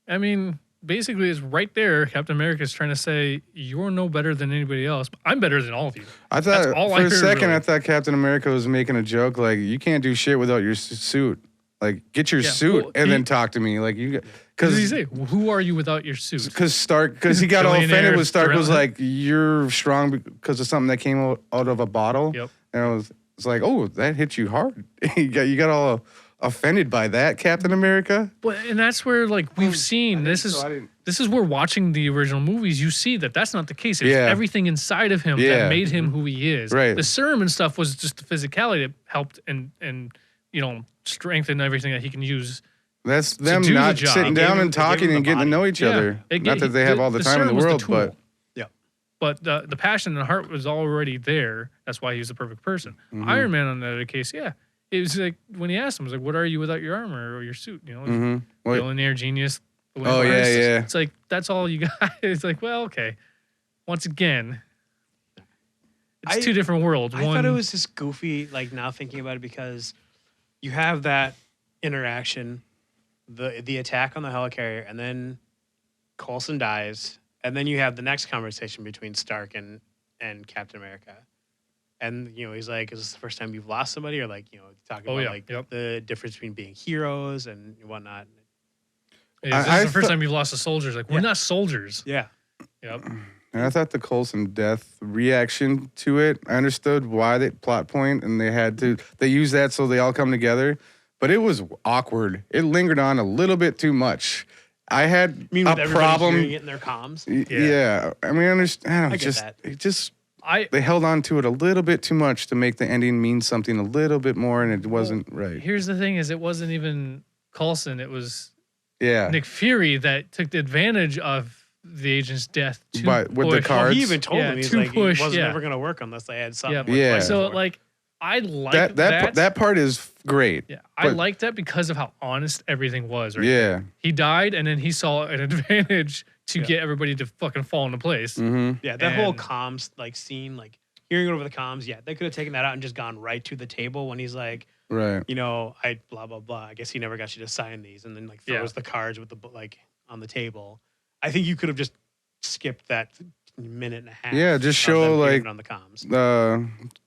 I mean, basically, it's right there. Captain America is trying to say, you're no better than anybody else. But I'm better than all of you. I That's thought all for I a heard, second, really. I thought Captain America was making a joke. Like, you can't do shit without your suit. Like, get your Yeah, suit well, and he- then talk to me. Like, you, What did he because say? Who are you without your suit? because he got all offended Billionaire with Stark was thriller. like, you're strong because of something that came out of a bottle. Yep. And it's like, oh, that hit you hard. you got all offended by that, Captain America. But and that's where like we've seen this is where watching the original movies you see that that's not the case. It's Yeah. everything inside of him Yeah. that made him who he is. Right. The serum and stuff was just the physicality that helped and strengthen everything that he can use. That's them do the not job. sitting They gave down him- and they gave talking him and the getting to body. know each other. Not that they have all the time in the serum was world, tool. but But the passion and the heart was already there. That's why he was the perfect person. Mm-hmm. Iron Man, on the other case, it was like when he asked him, "Was like, what are you without your armor or your suit?" You know, Mm-hmm. billionaire genius. Oh yeah. It's like that's all you got. It's like, well, okay. Once again, it's two different worlds. I thought it was just goofy. Like now thinking about it, because you have that interaction, the attack on the helicarrier, and then Coulson dies, and then you have the next conversation between Stark and Captain America. And, you know, he's like, is this the first time you've lost somebody? Or, like, you know, talking about, the difference between being heroes and whatnot. This is the first time you've lost a soldier. Like, we're not soldiers. Yeah. Yep. And I thought the Coulson death reaction to it, I understood why they plot point, and they used that so they all come together. But it was awkward. It lingered on a little bit too much. I had a problem. Hearing it in their comms? Yeah. I mean, I get that. It just... they held on to it a little bit too much to make the ending mean something a little bit more, and it wasn't right. Here's the thing: is it wasn't even Coulson; it was Nick Fury that took advantage of the agent's death to with push. the cards. Well, he even told him he's like, push, it wasn't ever going to work unless they had something. Yeah. So like, I like that part is great. Yeah, I like that because of how honest everything was. Right? Yeah, he died, and then he saw an advantage to get everybody to fucking fall into place. Mm-hmm. Yeah, that whole comms like scene, like hearing it over the comms. Yeah, they could have taken that out and just gone right to the table when he's like, right, you know, I blah blah blah. I guess he never got you to sign these, and then like throws the cards with the like on the table. I think you could have just skipped that minute and a half. Yeah, just show like on the comms.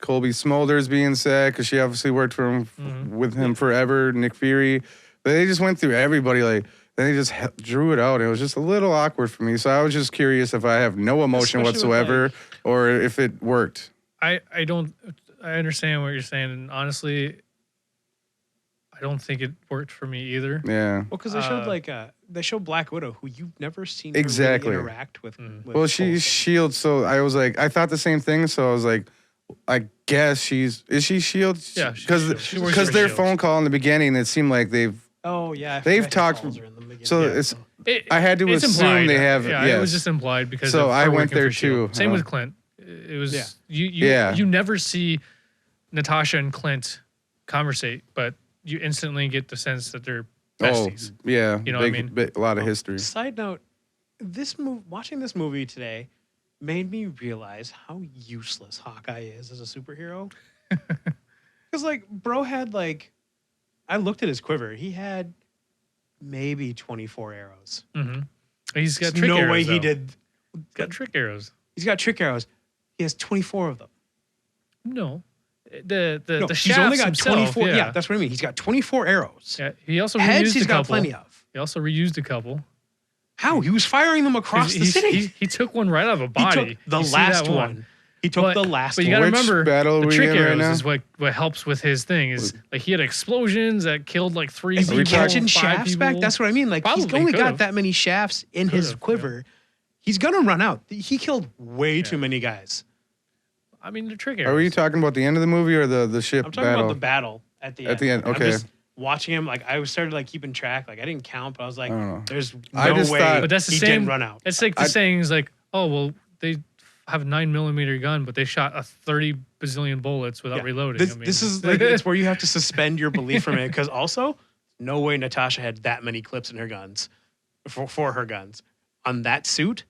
Colby Smulders being sad because she obviously worked with him forever. Nick Fury, but they just went through everybody like. Then they just drew it out. It was just a little awkward for me. So I was just curious if I have no emotion whatsoever or if it worked. I understand what you're saying. And honestly, I don't think it worked for me either. Yeah. Well, because they showed Black Widow, who you've never seen her exactly really interact with. Well, she's S.H.I.E.L.D., so I was like, I thought the same thing. So I was like, I guess is she S.H.I.E.L.D.? Yeah. Because their phone call in the beginning, it seemed like they've talked. So I had to assume implied. they have. Yeah, it was just implied because. So I went there too. too. Same with Clint. It was you never see Natasha and Clint conversate, but you instantly get the sense that they're besties. Oh, yeah. You know what I mean? A lot of history. Side note, watching this movie today made me realize how useless Hawkeye is as a superhero. Because like, bro had like, I looked at his quiver. He had maybe 24 arrows. Mm-hmm. He's got trick arrows. No way though. he did. He's got trick arrows. He's got trick arrows. He has 24 of them. No. The he's shafts only got himself, 24. Yeah, that's what I mean. He's got 24 arrows. Yeah, he also Heads reused he's a couple. got plenty of. He also reused a couple. How? He was firing them across the city. He took one right out of a body. He took the last one. He took the last one. But you got to remember, the trick arrows right is what helps with his thing. Is like he had explosions that killed like 3 people. Is he catching shafts people. back? That's what I mean. Like he's only got that many shafts in his quiver. Yeah. He's gonna run out. He killed way too many guys. I mean, the trick arrows. Are you talking about the end of the movie or the ship battle? I'm talking about the battle at the end. At the end, okay. I'm just watching him, like I started like keeping track. Like I didn't count, but I was like, "There's no way." But that's the he same. didn't run out. It's like the saying is like, "Oh well, they have a 9mm gun, but they shot a 30 bazillion bullets without reloading." This is like it's where you have to suspend your belief from it because also, no way Natasha had that many clips in her guns for her guns on that suit.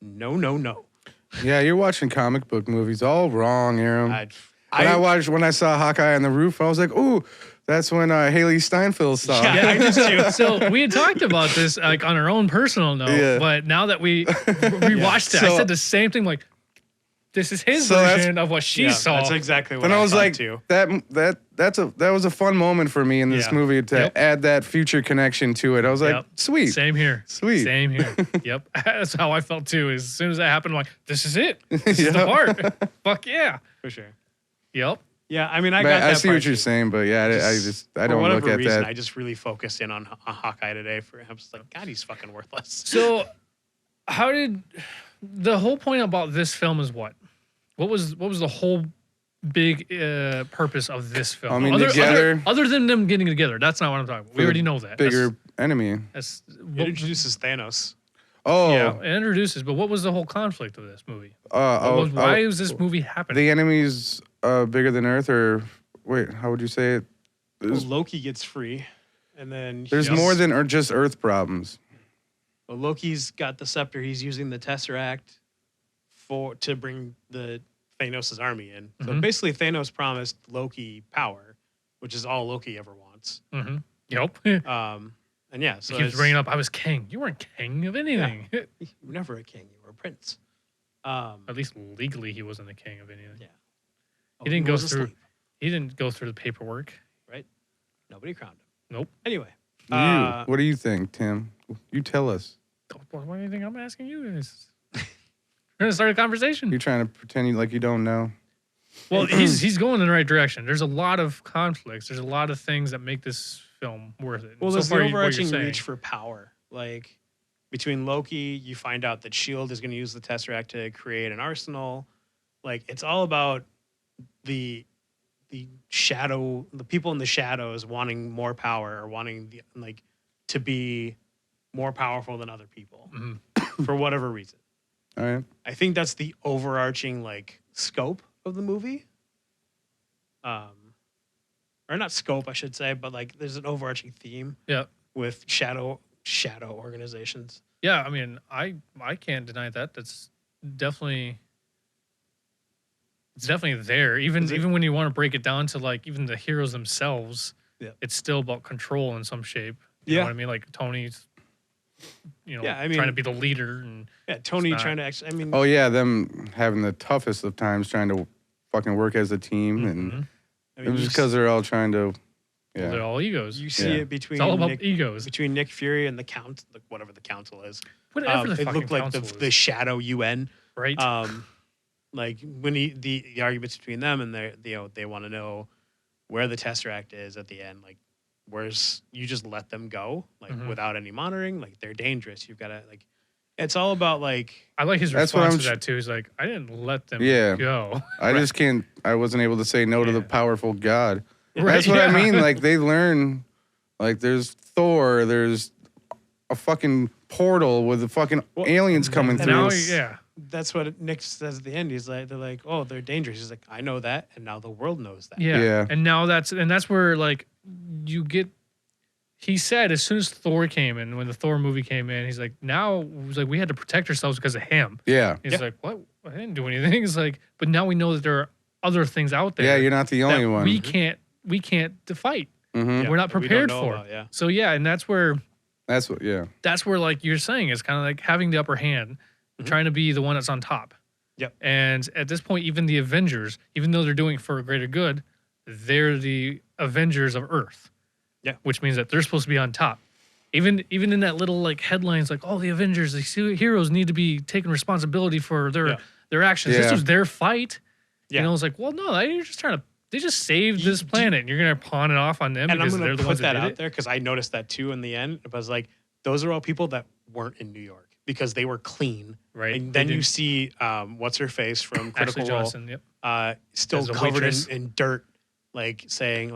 No. Yeah, you're watching comic book movies all wrong, Aram. When I saw Hawkeye on the roof, I was like, "Ooh, that's when Haley Steinfeld saw." Yeah, I just too. So we had talked about this like on our own personal note, but now that we rewatched it, I said the same thing. Like, this is his version of what she saw. That's exactly what I was like, too. that was a fun moment for me in this movie to add that future connection to it. I was like, sweet. Same here. Sweet. Same here. Yep. That's how I felt too. As soon as that happened, I'm like, this is it. This is the part. Fuck yeah. For sure. Yep. Yeah, I mean, I see what you're saying, but yeah, I don't look at that. I just really focused in on Hawkeye today. I'm just like, God, he's fucking worthless. So, how did the whole point about this film is what? What was the whole big purpose of this film? I mean, other than them getting together. That's not what I'm talking about. We already know that. Bigger enemy. It introduces Thanos. Oh. Yeah, it introduces. But what was the whole conflict of this movie? Why is this movie happening? The enemy's bigger than Earth, or wait, how would you say it? Loki gets free, and then There's more than just Earth problems. Well, Loki's got the scepter. He's using the Tesseract to bring the Thanos' army in. So basically, Thanos promised Loki power, which is all Loki ever wants. Yep. And yeah, so he keeps bringing up, I was king. You weren't king of anything. Yeah. You were never a king. You were a prince. At least legally, he wasn't a king of anything. Yeah. He didn't go through. He didn't go through the paperwork. Right. Nobody crowned him. Nope. Anyway. What do you think, Tim? You tell us. What do you think I'm asking you guys? We're gonna start a conversation. You're trying to pretend like you don't know. Well, he's going in the right direction. There's a lot of conflicts. There's a lot of things that make this film worth it. Well, there's the overarching reach for power. Like between Loki, you find out that Shield is going to use the Tesseract to create an arsenal. Like it's all about the people in the shadows wanting more power or wanting to be more powerful than other people for whatever reason. All right. I think that's the overarching scope of the movie. Or not scope, I should say, but there's an overarching theme. Yeah. With shadow organizations. Yeah, I mean, I can't deny that. That's definitely there. Even when you want to break it down to even the heroes themselves, it's still about control in some shape. You know what I mean? Like Tony's trying to be the leader and Tony trying to actually oh yeah, them having the toughest of times trying to fucking work as a team and it was because they're all trying to well, they're all egos. You see it between it's all about egos. Between Nick Fury and the whatever the council is. Whatever the it fucking looked like council the shadow UN. Right. When the arguments between them and they want to know where the Tesseract is at the end, where's you just let them go without any monitoring, they're dangerous. You've got to it's all about I like his response to that too. He's like, I didn't let them go. I wasn't able to say no to the powerful God. Right, that's what I mean. They learn there's Thor, there's a fucking portal with the fucking aliens coming through. Now, that's what Nick says at the end. He's like, they're like, oh, they're dangerous. He's like, I know that, and now the world knows that. Yeah. And now that's where you get. He said as soon as Thor came in, when the Thor movie came in, he's like, we had to protect ourselves because of him. Yeah. He's like, what? I didn't do anything. He's like, but now we know that there are other things out there. Yeah, you're not the only one. We can't fight. We're not prepared for. So and that's where. That's what. Yeah. That's where you're saying is kind of having the upper hand, trying to be the one that's on top. Yep. And at this point, even the Avengers, even though they're doing it for a greater good, they're the Avengers of Earth. Yeah. Which means that they're supposed to be on top. Even in that little headlines the Avengers, the heroes need to be taking responsibility for their actions. This was their fight. Yeah. And I was like, well, no, you're just trying to. They just saved this planet, and you're gonna pawn it off on them and because I'm they're the put ones that that out there because I noticed that too in the end. It was those are all people that weren't in New York because they were clean. Right. And then you see what's her face from Critical Ashley Johnson, Role, still covered in dirt, saying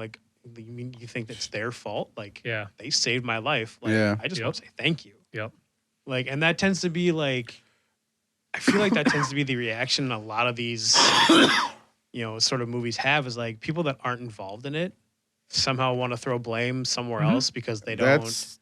you mean you think that's their fault? They saved my life. I just want to say thank you. Yep. And that tends to be I feel like that tends to be the reaction a lot of these sort of movies have is people that aren't involved in it somehow want to throw blame somewhere else because they don't. That's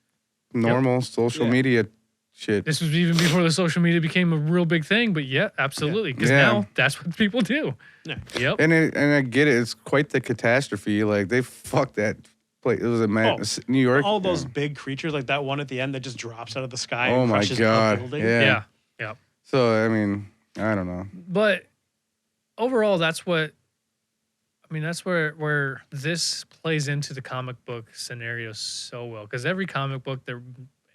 normal social media shit. This was even before the social media became a real big thing, but absolutely. Because now that's what people do. Yeah. Yep. And I get it. It's quite the catastrophe. They fucked that place. It was New York. All those big creatures, like that one at the end that just drops out of the sky. Oh and my crushes God. a building. Yeah. So I mean, I don't know. But overall, that's where this plays into the comic book scenario so well. Because every comic book, their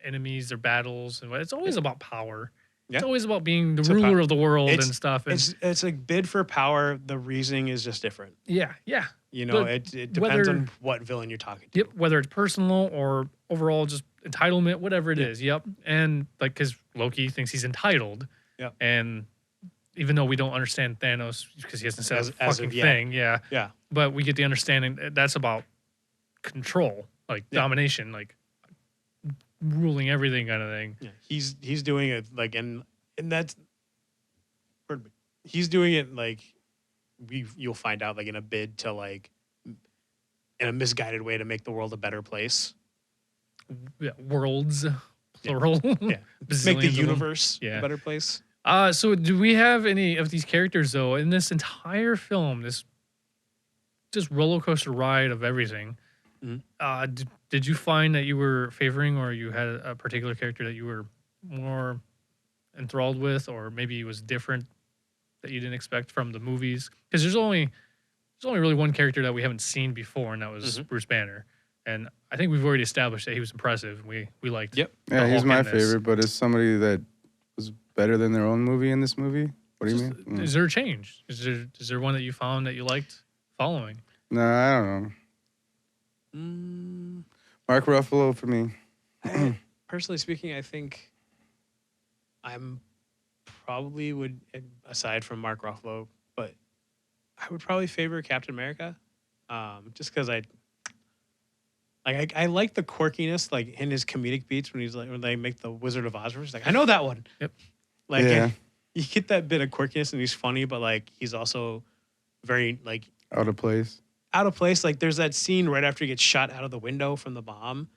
enemies, their battles, and it's always about power. Yeah. It's always about being the ruler of the world and stuff. And it's a bid for power. The reasoning is just different. Yeah. It depends on what villain you're talking to. Yep. Whether it's personal or overall just entitlement, whatever it is. Yep. And because Loki thinks he's entitled. Yep. And even though we don't understand Thanos because he hasn't said a fucking thing. Yeah. But we get the understanding that's about control, domination, ruling everything kind of thing. Yeah. He's doing it and that's he's doing it you'll find out in a bid to in a misguided way to make the world a better place. Yeah, worlds, plural. Yeah, make the Bazillions of them. universe Yeah. a better place. So do we have any of these characters though in this entire film? This just roller coaster ride of everything. Mhm. Did you find that you were favoring, or you had a particular character that you were more enthralled with, or maybe it was different that you didn't expect from the movies? Because there's only really one character that we haven't seen before, and that was Bruce Banner. And I think we've already established that he was impressive. We liked. Yep. Yeah, he's Hulk my in this. favorite, but as somebody that was better than their own movie in this movie, what do you mean? Is there a change? Is there one that you found that you liked following? No, I don't know. Mark Ruffalo for me. Personally speaking, I think I'm probably would, aside from Mark Ruffalo, but I would probably favor Captain America, just because I like the quirkiness, like in his comedic beats when he's like when they make the Wizard of Oz. He's like, I know that one. Yep. Like Yeah. you get that bit of quirkiness, and he's funny, but like he's also very like Out of place. out of place. Like there's that scene right after he gets shot out of the window from the bomb,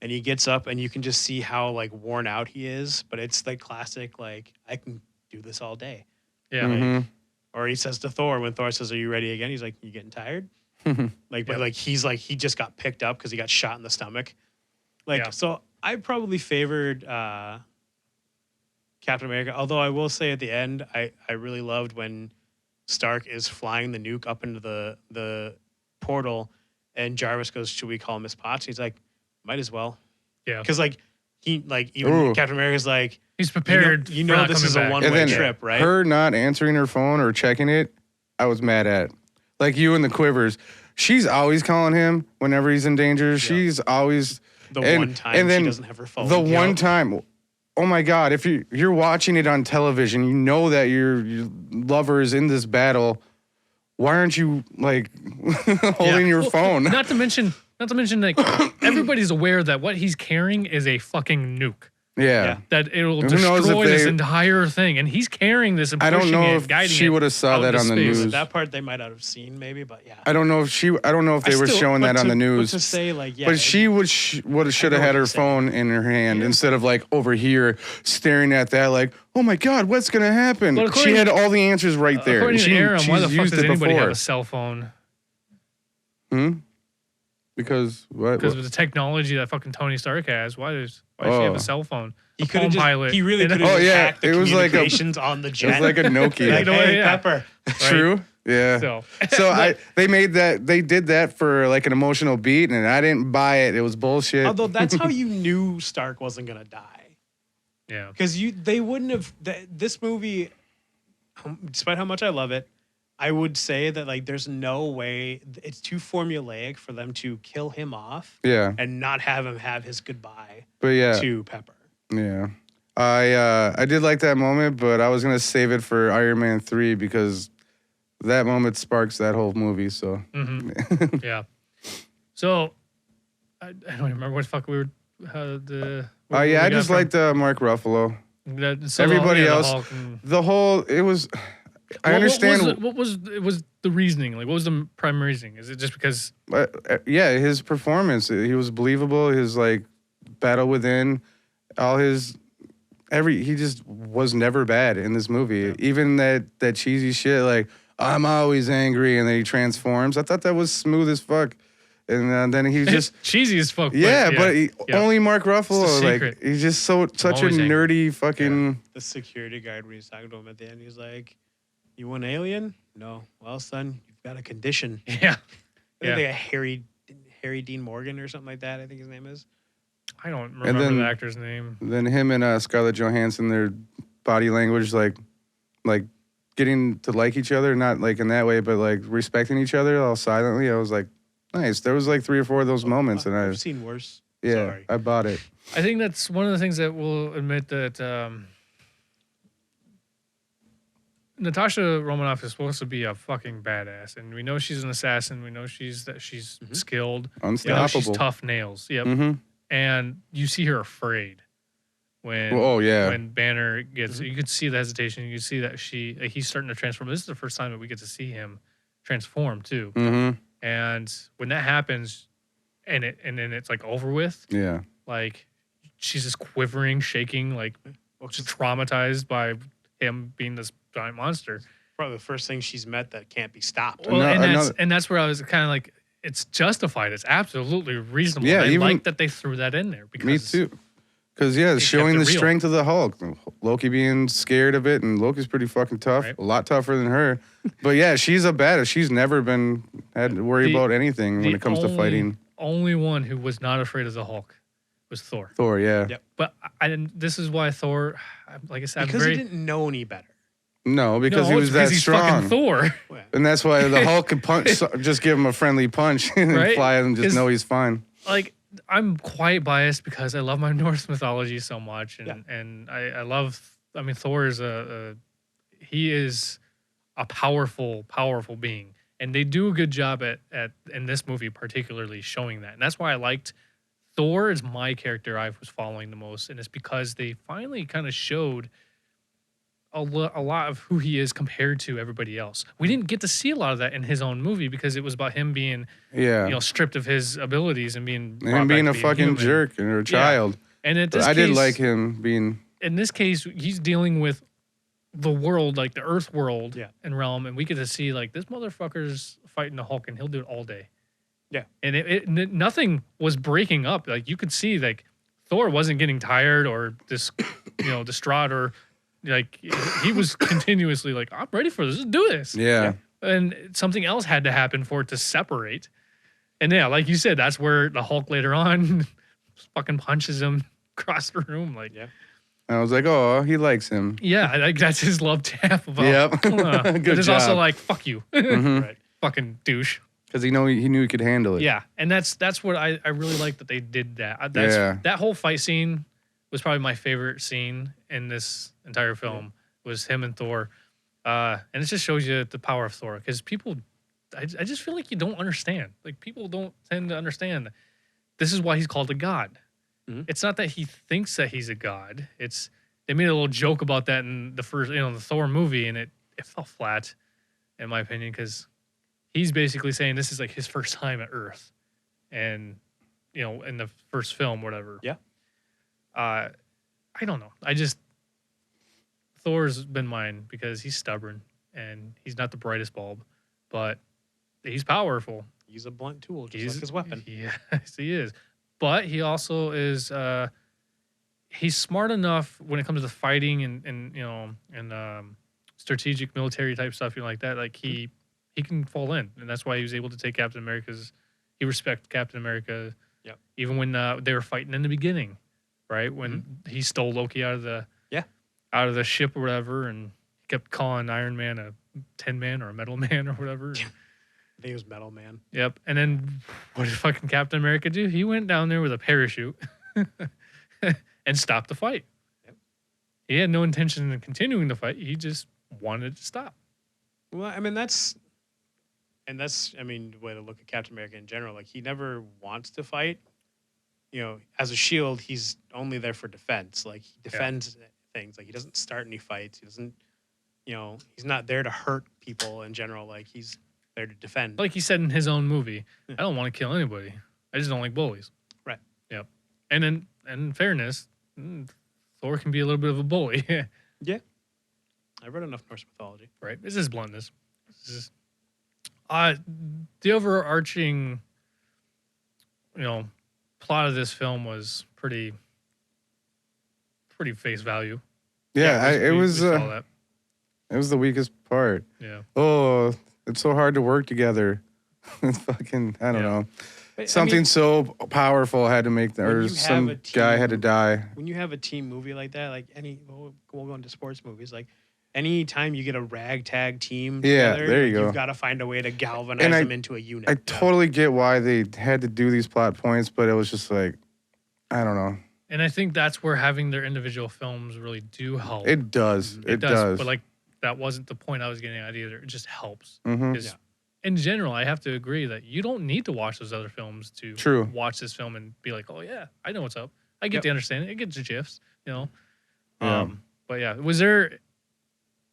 and he gets up, and you can just see how like worn out he is. But it's like classic, like I can do this all day. Yeah. Mhm. Or he says to Thor when Thor says, "Are you ready again?" He's like, "You getting tired?" But like he's like he just got picked up because he got shot in the stomach. Like Yeah. so, I probably favored Captain America. Although I will say at the end, I really loved when Stark is flying the nuke up into the portal, and Jarvis goes, "Should we call Miss Potts?" He's like, "Might as well." Yeah. Because like he like even Ooh. Captain America's like, He's prepared. you for know not this coming is back. a And one-way then trip, right? her not answering her phone or checking it, I was mad at. Like you and the Quivers. She's always calling him whenever he's in danger. She's always The and- one time and then she doesn't have her phone. the Yep. one time. Oh my God! If you're watching it on television, you know that your lover is in this battle. Why aren't you like holding your Well, phone? Not to mention, like everybody's aware that what he's carrying is a fucking nuke. Yeah. That it will Who knows if destroy this they- entire thing, and he's carrying this and I pushing don't know it, if guiding she it would have saw out that into on the space. news. That part they might not have seen, maybe, but yeah. I don't know if they were showing that on the news. But to say like, yeah, But she should have know had what her you're saying. phone in her hand instead of like over here staring at that like, oh my God, what's gonna happen? Well, She had all the answers right there. According She, to Aram, why the she's fuck used does it anybody have before. a cell phone? Because what? Because of the technology that fucking Tony Stark has. Why does she have Oh. a cell phone? he A could have Palm just, Pilot. he really And- could have Oh, yeah, hacked the it was like a- communications on the It jet. was like a Nokia. like, know what, hey, yeah. Pepper. True. Yeah. So, So they did that for like an emotional beat, and I didn't buy it. It was bullshit. Although that's how you knew Stark wasn't gonna die, yeah. because they wouldn't have this movie. Despite how much I love it, I would say that like there's no way, it's too formulaic for them to kill him off Yeah. and not have him have his goodbye But yeah. to Pepper. Yeah. I did like that moment, but I was gonna save it for Iron Man 3 because that moment sparks that whole movie. So Yeah. So, I don't even remember what the fuck we were. oh yeah, I just liked Mark Ruffalo. Everybody the else, Hulk and- the whole it was. I understand. What was the reasoning? Like, what was the primary reasoning? Is it just because? Yeah, his performance. He was believable. His like battle within, all his he just was never bad in this movie. Even that cheesy shit like I'm always angry and then he transforms. I thought that was smooth as fuck. And then he just cheesy as fuck. yeah, but yeah. only Mark Ruffalo. It's the Like secret. he's just such a always angry. nerdy fucking. The security guard when he's talking to him at the end, he's like, "You want alien? No. Well, son, you've got a condition." Yeah. I Yeah. think Harry Dean Morgan or something like that. I think his name is. I don't remember then- the actor's name. Then him and Scarlett Johansson, their body language, like getting to like each other, not like in that way, but like respecting each other all silently. I was like, nice. There was like 3 or 4 of those moments, and I've seen worse. yeah, Sorry. I bought it. I think that's one of the things that we'll admit that Natasha Romanoff is supposed to be a fucking badass, and we know she's an assassin. We know she's skilled. We know she's Unstoppable. tough nails. Yep. Mm-hmm. And you see her afraid when Oh yeah. when Banner gets. You could see the hesitation. You could see that he's starting to transform. This is the first time that we get to see him transform too. Mm-hmm. And when that happens, and then it's like over with, Yeah. like she's just quivering, shaking, like just traumatized by him being this giant monster. Probably the first thing she's met that can't be stopped. Well, and that's where I was kind of like, it's justified. It's absolutely reasonable. Yeah, I even, like that they threw that in there because me too. Because showing the strength of the Hulk, Loki being scared of it, and Loki's pretty fucking tough, a lot tougher than her. But yeah, she's a badass. She's never had to worry about anything when it comes to fighting. Only one who was not afraid of the Hulk was Thor. Thor, yeah. Yep. But this is why Thor, like I said, because he didn't know any better. No, because he was that he's strong. Fucking Thor. And that's why the Hulk can punch, just give him a friendly punch and fly and just know he's fine. Like, I'm quite biased because I love my Norse mythology so much, and I love. I mean, Thor is he is a powerful being, and they do a good job at in this movie particularly showing that, and that's why I liked Thor is my character I was following the most, and it's because they finally kind of showed a lot of who he is compared to everybody else. We didn't get to see a lot of that in his own movie because it was about him being, stripped of his abilities and being a fucking human. Jerk or a child. And I did like him being. In this case, he's dealing with the world, like the Earth world and realm, and we get to see like this motherfucker's fighting the Hulk, and he'll do it all day. Yeah, and nothing was breaking up. Like you could see, like Thor wasn't getting tired or distraught or. Like he was continuously like, I'm ready for this. Let's do this. Yeah. And something else had to happen for it to separate. And yeah, like you said, that's where the Hulk later on fucking punches him across the room. Like, I was like, oh, he likes him. Yeah, like that's his love tap about. Yep. Good but it's job. also like, fuck you, right? Fucking douche. Because he knew he could handle it. Yeah, and that's what I really like that they did that. That whole fight scene was probably my favorite scene in this entire film was him and Thor. And it just shows you the power of Thor because people, I just feel like you don't understand. Like people don't tend to understand. This is why he's called a god. Mm-hmm. It's not that he thinks that he's a god. They made a little joke about that in the first, the Thor movie, and it fell flat, in my opinion, because he's basically saying this is like his first time at Earth, and in the first film, whatever. Yeah. I don't know. Thor's been mine because he's stubborn and he's not the brightest bulb, but he's powerful. He's a blunt tool, just like his weapon. Yes, he is. But he also is. He's smart enough when it comes to fighting and strategic military type stuff, like that. Like he can fall in, and that's why he was able to take Captain America's. He respected Captain America. Yeah. Even when they were fighting in the beginning. Right when he stole Loki out of the ship or whatever, and he kept calling Iron Man a Tin Man or a Metal Man or whatever. I think it was Metal Man. Yep. And then what did fucking Captain America do? He went down there with a parachute and stopped the fight. Yep. He had no intention of continuing the fight. He just wanted to stop. Well, I mean that's the way to look at Captain America in general. Like he never wants to fight. As a shield, he's only there for defense. Like he defends things. Like he doesn't start any fights. He doesn't, he's not there to hurt people in general. Like he's there to defend. Like he said in his own movie, I don't want to kill anybody. I just don't like bullies. Right. Yep. And in fairness, Thor can be a little bit of a bully. Yeah. I've read enough Norse mythology. Right. This is bluntness. This is the overarching, plot of this film was pretty face value. Yeah, it was it was the weakest part. Yeah. Oh, it's so hard to work together. It's fucking, I don't know. But, something so powerful had to make or some guy had to die. When you have a team movie like that, like we'll go into sports movies, like any time you get a ragtag team together, there you go. You've got to find a way to galvanize them into a unit. I totally get why they had to do these plot points, but it was just like, I don't know. And I think that's where having their individual films really do help. It does. It does. But like that wasn't the point I was getting at either. It just helps. Mm-hmm. In general, I have to agree that you don't need to watch those other films to watch this film and be like, oh yeah, I know what's up. I get the understanding. I get the gifs, Yeah. But yeah, was there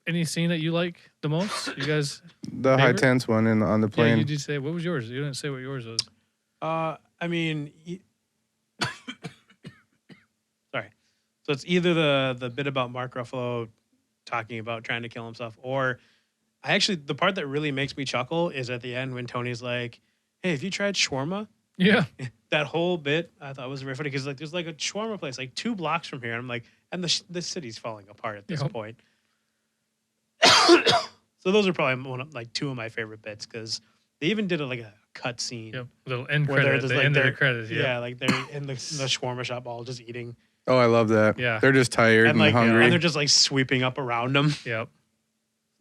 any scene that you like the most? You guys? The high Favorite? tense one on the Yeah, plane. you did say what was yours? You didn't say what yours was. I mean, sorry. So it's either the bit about Mark Ruffalo talking about trying to kill himself, or the part that really makes me chuckle is at the end when Tony's like, "Hey, have you tried shawarma?" Yeah. That whole bit I thought was very funny because like there's like a shawarma place like 2 blocks from here, and I'm like, and the city's falling apart at this Yep. point. So those are probably like 2 of my favorite bits because they even did a cut scene. Yep. Little end Where credit. they're The just, end like, of the credits. Yeah, Yeah. like they're in the shawarma shop all just eating. Oh, I love that. Yeah. They're just tired and like hungry. and they're just like sweeping up around them. Yep.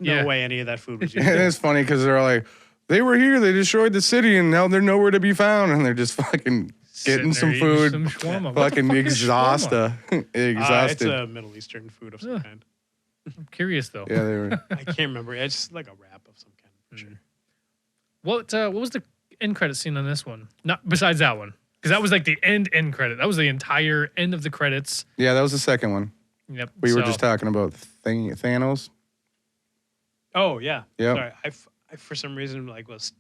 No Yeah. way any of that food was used. And it's funny because they're all like, they were here, they destroyed the city, and now they're nowhere to be found, and they're just fucking Sitting getting there some eating food, some shawarma. What the fucking fuck is shawarma? It's exhausted. a Middle Eastern food of some Yeah. kind. I'm curious though. Yeah, they were. I can't remember. It's just like a wrap of some kind. For sure. What was the end credit scene on this one? Not besides that one, because that was like the end credit. That was the entire end of the credits. Yeah, that was the second one. Yep. We were So- just talking about Thanos. Oh yeah. Yep. Sorry, I for some reason was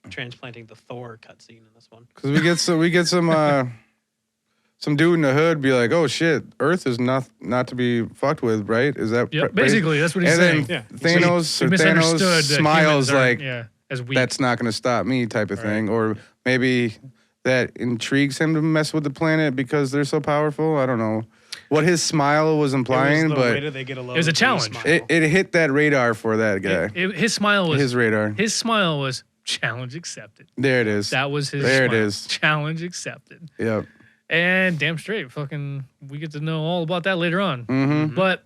transplanting the Thor cutscene in this one. Because we get some dude in the hood be like, oh shit, Earth is not to be fucked with, right? Is that Yep. Basically, that's what he's and saying. then Yeah. Thanos He or misunderstood Thanos that smiles humans aren't, like, yeah, as weak. that's not going to stop me type of Right. thing. Or maybe that intrigues him to mess with the planet because they're so powerful. I don't know what his smile was implying, Way but did they get a load It was a of challenge. smile. it hit that radar for that guy. His smile was His radar. his smile was challenge accepted. There it is. That was his. There it smile. is. Challenge accepted. Yep. And damn straight, fucking, we get to know all about that later on. Mm-hmm. But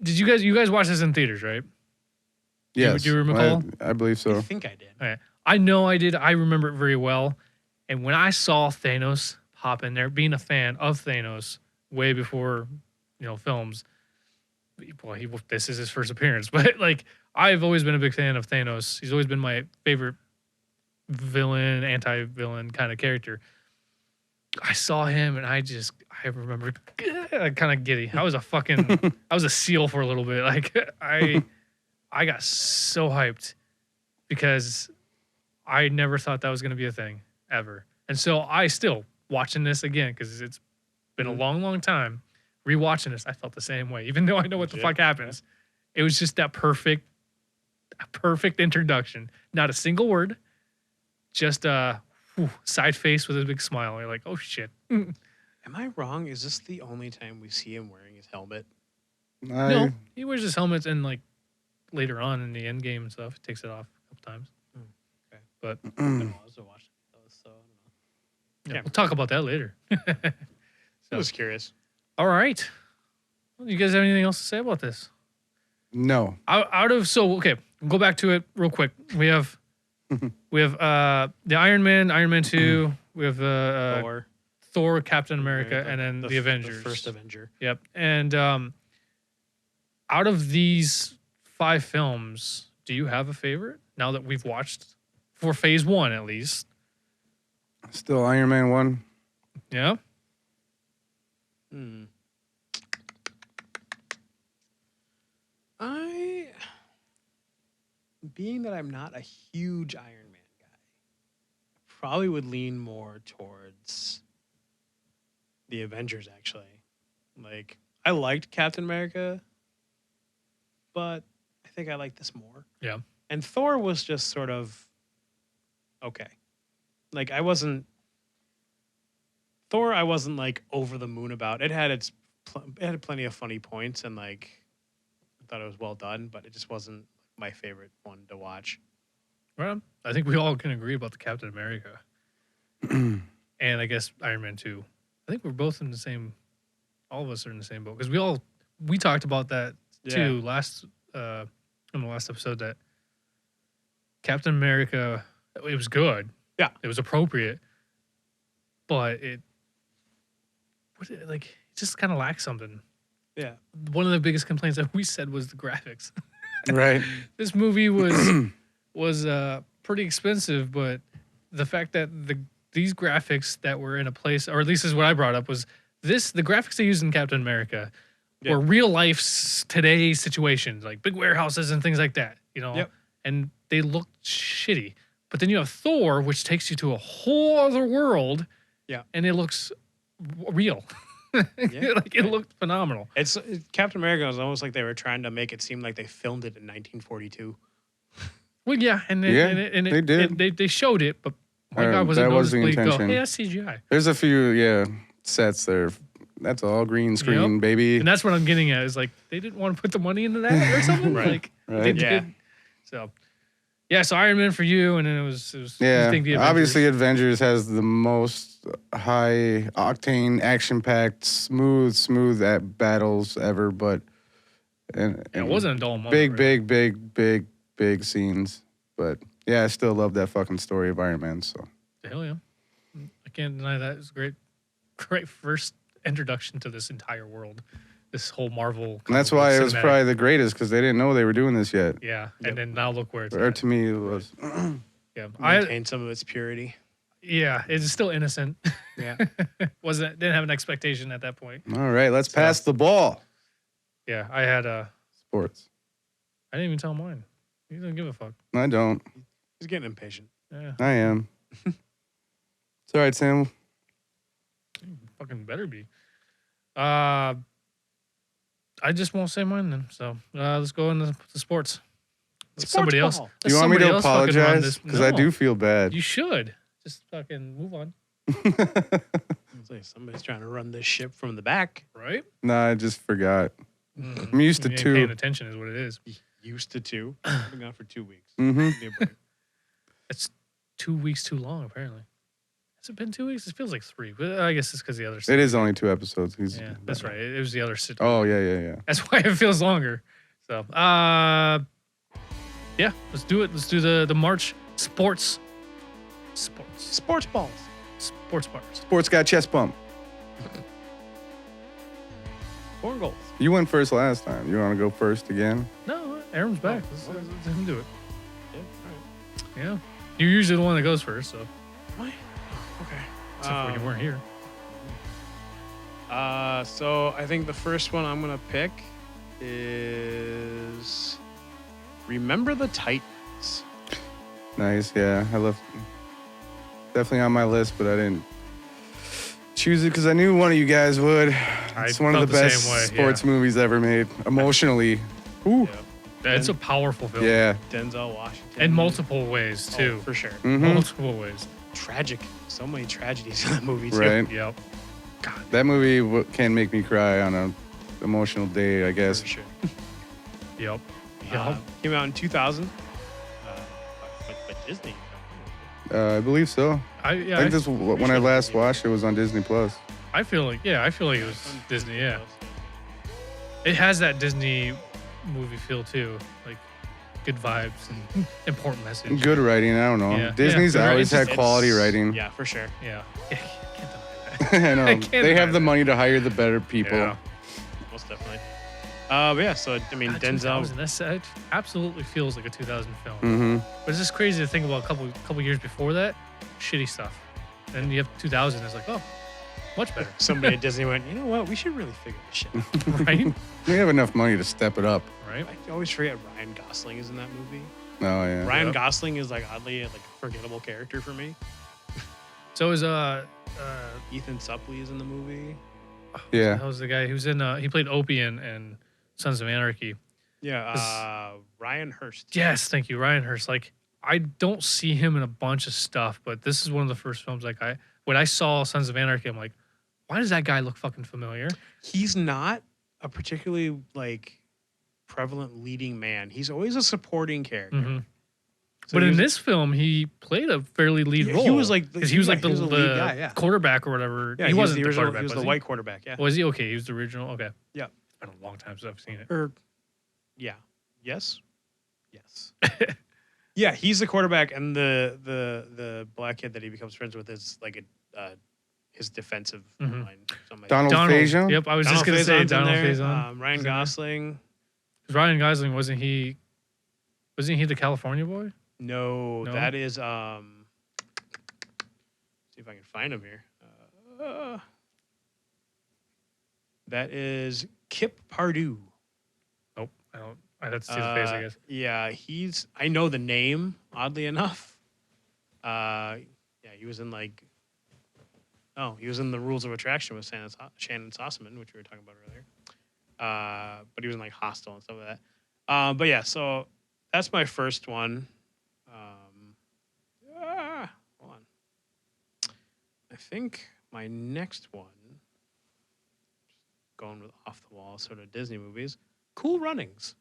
did you guys watch this in theaters, right? Yes. do you recall? I believe I so. think I did. Okay. I know I did. I remember it very well. And when I saw Thanos pop in there, being a fan of Thanos way before, films, well, this is his first appearance. But like, I've always been a big fan of Thanos. He's always been my favorite villain, anti-villain kind of character. I saw him and I remember kind of giddy. I was a seal for a little bit. Like I got so hyped because I never thought that was going to be a thing ever. And so I still watching this again because it's been a long, long time. Rewatching this, I felt the same way, even though I know what the fuck happens. It was just that perfect introduction. Not a single word, just side face with a big smile. You're like, oh shit. Am I wrong? Is this the only time we see him wearing his helmet? No, he wears his helmet and like later on in the end game and stuff, he takes it off a couple times. Okay. But I don't know, I was watching those, so I don't know. yeah, we'll talk about that later. I was curious. All right. Well, you guys have anything else to say about this? No. Okay, go back to it real quick. We have the Iron Man, Iron Man 2, we have Thor, Captain America, and then the Avengers. The first Avenger. Yep. And out of these 5 films, do you have a favorite now that we've watched for phase 1 at least? Still Iron Man 1. Yeah. Being that I'm not a huge Iron Man guy, probably would lean more towards the Avengers, actually. Like, I liked Captain America, but I think I like this more. Yeah. And Thor was just sort of okay. Like, I wasn't like over the moon about. It had plenty of funny points, and like I thought it was well done, but it just wasn't my favorite one to watch. Well, I think we all can agree about the Captain America. And I guess Iron Man 2. I think we're both in the same, all of us are in the same boat. Because we talked about that too in the last episode, that Captain America, it was good. Yeah. It was appropriate. But it just kind of lacks something. Yeah. One of the biggest complaints that we said was the graphics. Right. This movie was pretty expensive, but the fact that these graphics that were in a place, or at least is what I brought up, was the graphics they used in Captain America or real life today's situations, like big warehouses and things like that, and they look shitty. But then you have Thor, which takes you to a whole other world, and it looks real. It looked phenomenal. Captain America was almost like they were trying to make it seem like they filmed it in 1942. Well, yeah, and they did. They showed it, but my God, was it noticeably go, hey, that's CGI. There's a few, sets there. That's all green screen, baby. And that's what I'm getting at. Is like they didn't want to put the money into that or something. Right. They did. So Iron Man for you, and then it was obviously Avengers has the most high octane, action packed, smooth at battles ever. But and it wasn't a dull moment. Big scenes. But I still love that fucking story of Iron Man. So hell yeah, I can't deny that. It was great first introduction to this entire world, this whole Marvel. And that's why it was probably the greatest, because they didn't know they were doing this yet. Yeah, and then now look where it's or at. To me, it was. Maintained some of its purity. Yeah, it's still innocent. Yeah, didn't have an expectation at that point. All right, let's pass the ball. Yeah, I had sports. I didn't even tell mine. You don't give a fuck. I don't. He's getting impatient. Yeah, I am. It's all right, Sam. Fucking better be. I just won't say mine then. So let's go into the sports. Somebody else. You want me to apologize? Because I do feel bad. You should. Just fucking move on. Somebody's trying to run this ship from the back. Right? Nah, I just forgot. I'm used to you ain't 2. Paying attention is what it is. Used to 2. I've been gone for 2 weeks. Mm-hmm. It's 2 weeks too long, apparently. Has it been 2 weeks? It feels like 3. But I guess it's because the other. It is only 2 episodes. Yeah, that's right. It was the other. Oh yeah. That's why it feels longer. So, let's do it. Let's do the March sports balls. Sports bars. Sports got chest bump. 4 goals. You went first last time. You want to go first again? No, Aram's back. Let's him do it. Yeah. All right. Yeah. You're usually the one that goes first, so. What? Okay. Except for you weren't here. So I think the first one I'm gonna pick is Remember the Titans. Nice. Yeah, I love. Definitely on my list, but I didn't choose it because I knew one of you guys would. It's one of the best sports movies ever made. Emotionally. Ooh. Yeah, it's a powerful film. Yeah. Denzel Washington. In multiple ways, too. For sure. Mm-hmm. Multiple ways. Tragic. So many tragedies in that movie, too. Right. Yep. God. That movie can make me cry on an emotional day, I guess. For sure. Yep. Came out in 2000. By Disney. I believe so. I think when I last watched it was on Disney Plus. I feel like it was Disney. Yeah, it has that Disney movie feel too, like good vibes and important message. Good writing. I don't know. Yeah. Disney's always had quality writing. Yeah, for sure. Yeah. Can't deny that. I know. They have the money to hire the better people. Yeah. Most definitely. But yeah, so I mean, Denzel. That absolutely feels like a 2000 film. Mm-hmm. But it's just crazy to think about a couple years before that, shitty stuff. Then you have 2000. It's like, oh, much better. Somebody at Disney went, you know what? We should really figure this shit out. Right? We have enough money to step it up. Right? I always forget Ryan Gosling is in that movie. Oh yeah. Ryan Gosling is like oddly like a forgettable character for me. So is Ethan Suplee is in the movie. Yeah. That was the guy who's in. He played Opie in Sons of Anarchy. Yeah. Ryan Hurst. Yes, thank you, Ryan Hurst. Like I don't see him in a bunch of stuff, but this is one of the first films. Like when I saw Sons of Anarchy, I'm like, why does that guy look fucking familiar? He's not a particularly like prevalent leading man. He's always a supporting character. Mm-hmm. So but in this film, he played a fairly lead role. He was like because he was like the lead guy, quarterback or whatever. Yeah, he wasn't the original. quarterback. He was the white quarterback. Yeah. Was he? Okay, he was the original. Okay. Yeah. It's been a long time since I've seen it. Yeah. Yes. Yeah, he's the quarterback, and the black kid that he becomes friends with is like his defensive line. Donald Faison. Yep, I was just gonna say Donald Faison. Ryan Gosling. Ryan Gosling wasn't he the California boy? No, that is see if I can find him here. That is Kip Pardue. Nope. I don't. I'd have to see the face, I guess. Yeah, I know the name, oddly enough. Yeah, he was in he was in The Rules of Attraction with Shannon Sossaman, which we were talking about earlier. But he was in like Hostel and stuff like that. But yeah, so that's my first one. Hold on. I think my next one, going with off the wall sort of Disney movies, Cool Runnings.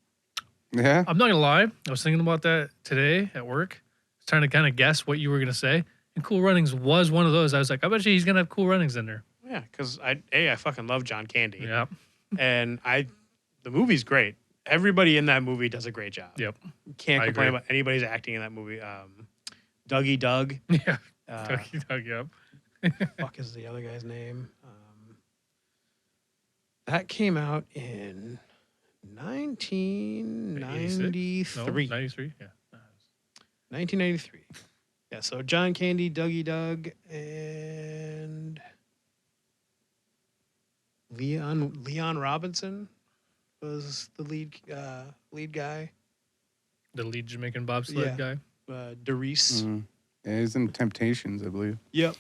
Yeah. I'm not gonna lie. I was thinking about that today at work. I was trying to kind of guess what you were gonna say. And Cool Runnings was one of those. I was like, I bet you he's gonna have Cool Runnings in there. Yeah, because I fucking love John Candy. Yeah. And the movie's great. Everybody in that movie does a great job. Yep. Can't I complain agree. about anybody's acting in that movie. Dougie Doug. Yeah. Uh, Doug, yep. fuck is the other guy's name? That came out in 1993. No, 93. Yeah. 1993. Yeah, so John Candy, Dougie Doug, and Leon Robinson was the lead guy. The lead Jamaican bobsled guy. Derice. Mm. Yeah, he's in Temptations, I believe. Yep.